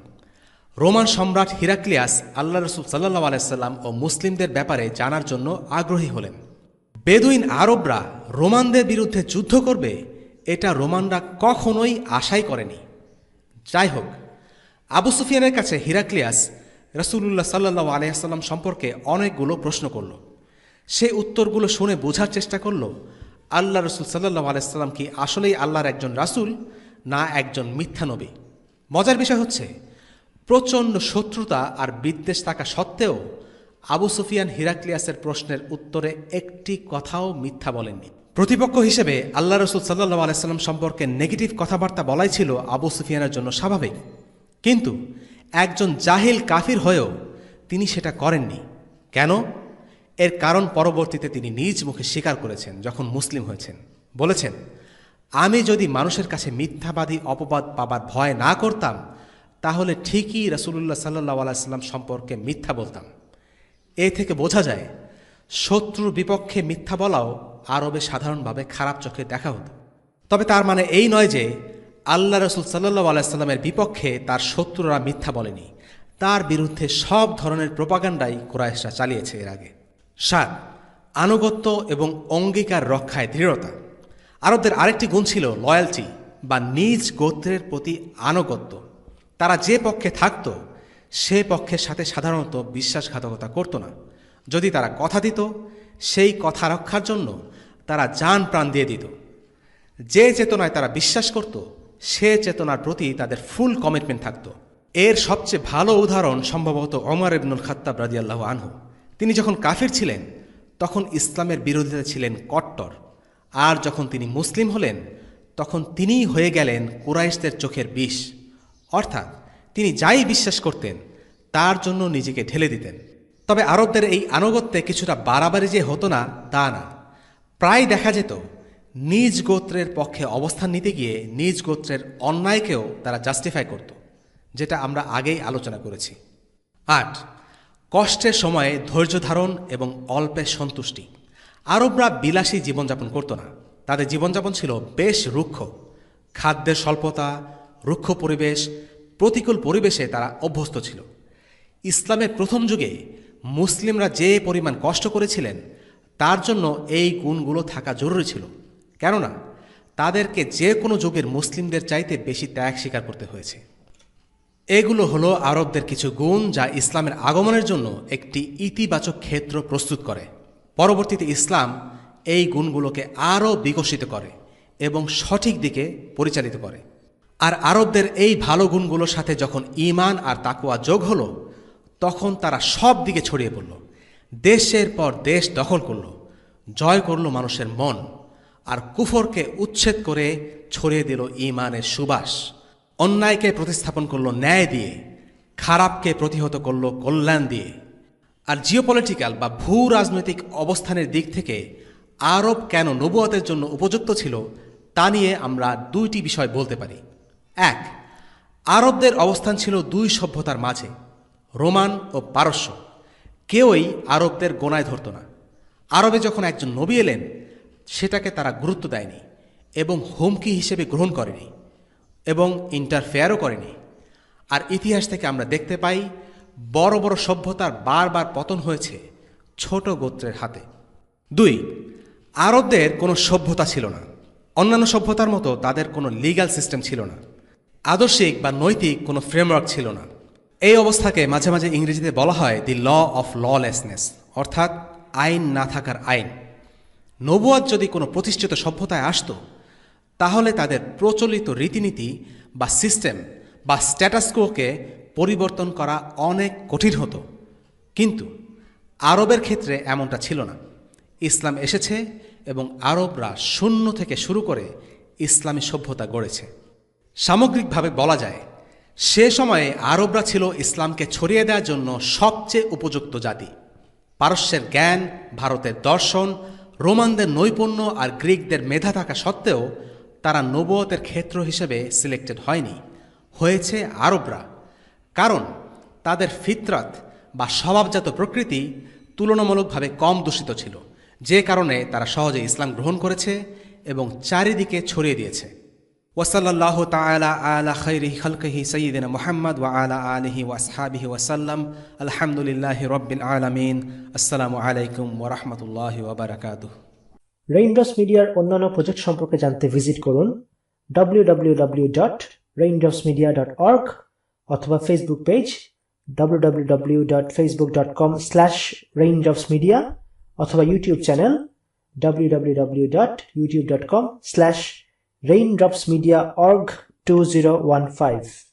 রোমান সম্রাট হিরাক্লিয়াস আল্লাহ রসুল সাল্লাল্লাহু আলাইহি সাল্লাম ও মুসলিমদের ব্যাপারে জানার জন্য আগ্রহী হলেন। বেদুইন আরবরা রোমানদের বিরুদ্ধে যুদ্ধ করবে, এটা রোমানরা কখনোই আশাই করেনি। যাই হোক, আবু সুফিয়ানের কাছে হিরাক্লিয়াস রাসূলুল্লাহ সাল্লাল্লাহু আলাইহি সাল্লাম সম্পর্কে অনেকগুলো প্রশ্ন করল। সে উত্তরগুলো শুনে বোঝার চেষ্টা করল আল্লাহ রসুল সাল্লাল্লাহু আলাইহি সাল্লাম কি আসলেই আল্লাহর একজন রাসূল, না একজন মিথ্যা নবী। মজার বিষয় হচ্ছে, প্রচণ্ড শত্রুতা আর বিদ্বেষ থাকা সত্ত্বেও আবু সুফিয়ান হিরাক্লিয়াসের প্রশ্নের উত্তরে একটি কথাও মিথ্যা বলেননি। প্রতিপক্ষ হিসেবে আল্লাহ রসুল সাল্লাল্লাহু আলাইহি সাল্লাম সম্পর্কে নেগেটিভ কথাবার্তা বলাই ছিল আবু সুফিয়ানের জন্য স্বাভাবিক, কিন্তু একজন জাহিল কাফির হয়েও তিনি সেটা করেননি। কেন? এর কারণ পরবর্তীতে তিনি নিজ মুখে স্বীকার করেছেন যখন মুসলিম হয়েছেন। বলেছেন, আমি যদি মানুষের কাছে মিথ্যাবাদী অপবাদ পাবার ভয় না করতাম, তাহলে ঠিকই রাসূলুল্লাহ সাল্লাল্লাহু আলাইহি সাল্লাম সম্পর্কে মিথ্যা বলতাম। এ থেকে বোঝা যায় শত্রুর বিপক্ষে মিথ্যা বলাও আরবে সাধারণভাবে খারাপ চোখে দেখা হতো। তবে তার মানে এই নয় যে আল্লাহ রসুল সাল্লাল্লাহু আলাইহি সাল্লামের বিপক্ষে তার শত্রুরা মিথ্যা বলেনি। তার বিরুদ্ধে সব ধরনের প্রোপাগান্ডাই কুরাইশরা চালিয়েছে এর আগে। ৭. আনুগত্য এবং অঙ্গীকার রক্ষায় দৃঢ়তা। আরবদের আরেকটি গুণ ছিল লয়্যালটি বা নিজ গোত্রের প্রতি আনুগত্য। তারা যে পক্ষে থাকত সে পক্ষের সাথে সাধারণত বিশ্বাসঘাতকতা করত না। যদি তারা কথা দিত, সেই কথা রক্ষার জন্য তারা জান প্রাণ দিয়ে দিত। যে চেতনায় তারা বিশ্বাস করত, সে চেতনার প্রতি তাদের ফুল কমিটমেন্ট থাকত। এর সবচেয়ে ভালো উদাহরণ সম্ভবত ওমর ইবনুল খাত্তাব রাদিয়াল্লাহু আনহু। তিনি যখন কাফির ছিলেন তখন ইসলামের বিরোধিতা ছিলেন কট্টর, আর যখন তিনি মুসলিম হলেন তখন তিনিই হয়ে গেলেন কুরাইশদের চোখের বিষ। অর্থাৎ তিনি যাই বিশ্বাস করতেন তার জন্য নিজেকে ঢেলে দিতেন। তবে আরবদের এই আনুগত্যে কিছুটা বাড়াবাড়ি যে হতো না তা না। প্রায় দেখা যেত নিজ গোত্রের পক্ষে অবস্থান নিতে গিয়ে নিজ গোত্রের অন্যায়কেও তারা জাস্টিফাই করত, যেটা আমরা আগেই আলোচনা করেছি। ৮. কষ্টের সময়ে ধৈর্য ধারণ এবং অল্পে সন্তুষ্টি। আরবরা বিলাসী জীবনযাপন করত না। তাদের জীবনযাপন ছিল বেশ রুক্ষ। খাদ্যের স্বল্পতা, রুক্ষ পরিবেশ, প্রতিকূল পরিবেশে তারা অভ্যস্ত ছিল। ইসলামের প্রথম যুগে মুসলিমরা যে পরিমাণ কষ্ট করেছিলেন তার জন্য এই গুণগুলো থাকা জরুরি ছিল। কেননা তাদেরকে যে কোনো যুগের মুসলিমদের চাইতে বেশি ত্যাগ স্বীকার করতে হয়েছে। এগুলো হলো আরবদের কিছু গুণ যা ইসলামের আগমনের জন্য একটি ইতিবাচক ক্ষেত্র প্রস্তুত করে। পরবর্তীতে ইসলাম এই গুণগুলোকে আরও বিকশিত করে এবং সঠিক দিকে পরিচালিত করে। আর আরবদের এই ভালো গুণগুলোর সাথে যখন ঈমান আর তাকওয়া যোগ হলো, তখন তারা সব দিকে ছড়িয়ে পড়ল। দেশের পর দেশ দখল করল, জয় করল মানুষের মন, আর কুফরকে উচ্ছেদ করে ছড়িয়ে দিল ঈমানের সুবাস। অন্যায়কে প্রতিস্থাপন করল ন্যায় দিয়ে, খারাপকে প্রতিহত করল কল্যাণ দিয়ে। আর জিওপলিটিক্যাল বা ভূ রাজনৈতিক অবস্থানের দিক থেকে আরব কেন নবুয়তের জন্য উপযুক্ত ছিল তা নিয়ে আমরা দুইটি বিষয় বলতে পারি। ১. আরবদের অবস্থান ছিল দুই সভ্যতার মাঝে, রোমান ও পারস্য। কেউই আরবদের গোনায় ধরত না। আরবে যখন একজন নবী এলেন সেটাকে তারা গুরুত্ব দেয়নি এবং হুমকি হিসেবে গ্রহণ করেনি। এবং ইন্টারফেয়ারও করেনি। আর ইতিহাস থেকে আমরা দেখতে পাই বড় বড় সভ্যতার বারবার পতন হয়েছে ছোট গোত্রের হাতে। 2, আরবদের কোনো সভ্যতা ছিল না। অন্যান্য সভ্যতার মতো তাদের কোনো লিগ্যাল সিস্টেম ছিল না, আদর্শিক বা নৈতিক কোনো ফ্রেমওয়ার্ক ছিল না। এই অবস্থাকে মাঝে মাঝে ইংরেজিতে বলা হয় দি ল অফ ললেসনেস, অর্থাৎ আইন না থাকার আইন। নবুয়ত যদি কোনো প্রতিষ্ঠিত সভ্যতায় আসতো, তাহলে তাদের প্রচলিত রীতিনীতি বা সিস্টেম বা স্ট্যাটাসকোকে পরিবর্তন করা অনেক কঠিন হতো। কিন্তু আরবের ক্ষেত্রে এমনটা ছিল না। ইসলাম এসেছে এবং আরবরা শূন্য থেকে শুরু করে ইসলামী সভ্যতা গড়েছে। সামগ্রিকভাবে বলা যায়, সে সময়ে আরবরা ছিল ইসলামকে ছড়িয়ে দেওয়ার জন্য সবচেয়ে উপযুক্ত জাতি। পারস্যের জ্ঞান, ভারতের দর্শন, রোমানদের নৈপুণ্য আর গ্রিকদের মেধা থাকা সত্ত্বেও তারা নবুয়তের ক্ষেত্র হিসেবে সিলেক্টেড হয়নি, হয়েছে আরবরা। কারণ তাদের ফিতরাত বা স্বভাবজাত প্রকৃতি তুলনামূলকভাবে কম দূষিত ছিল, যে কারণে তারা সহজে ইসলাম গ্রহণ করেছে এবং চারিদিকে ছড়িয়ে দিয়েছে। ওয়াসাল্লাল্লাহু তাআলা আলা খাইরি খালকিহি সাইয়্যিদিনা মুহাম্মদ ওয়া আলা আলিহি ওয়া আসহাবিহি ওয়া সাল্লাম। আলহামদুলিল্লাহি রাব্বিল আলামিন। আসসালামু আলাইকুম ওয়া রাহমাতুল্লাহি ওয়া বারাকাতুহু। রেইনড্রপস মিডিয়ার অন্যান্য প্রজেক্ট সম্পর্কে জানতে ভিজিট করুন www.raindropsmedia.org অথবা ফেসবুক পেজ www.facebook.com/raindropsmedia অথবা ইউটিউব চ্যানেল www.youtube.com/raindropsmediaorg2015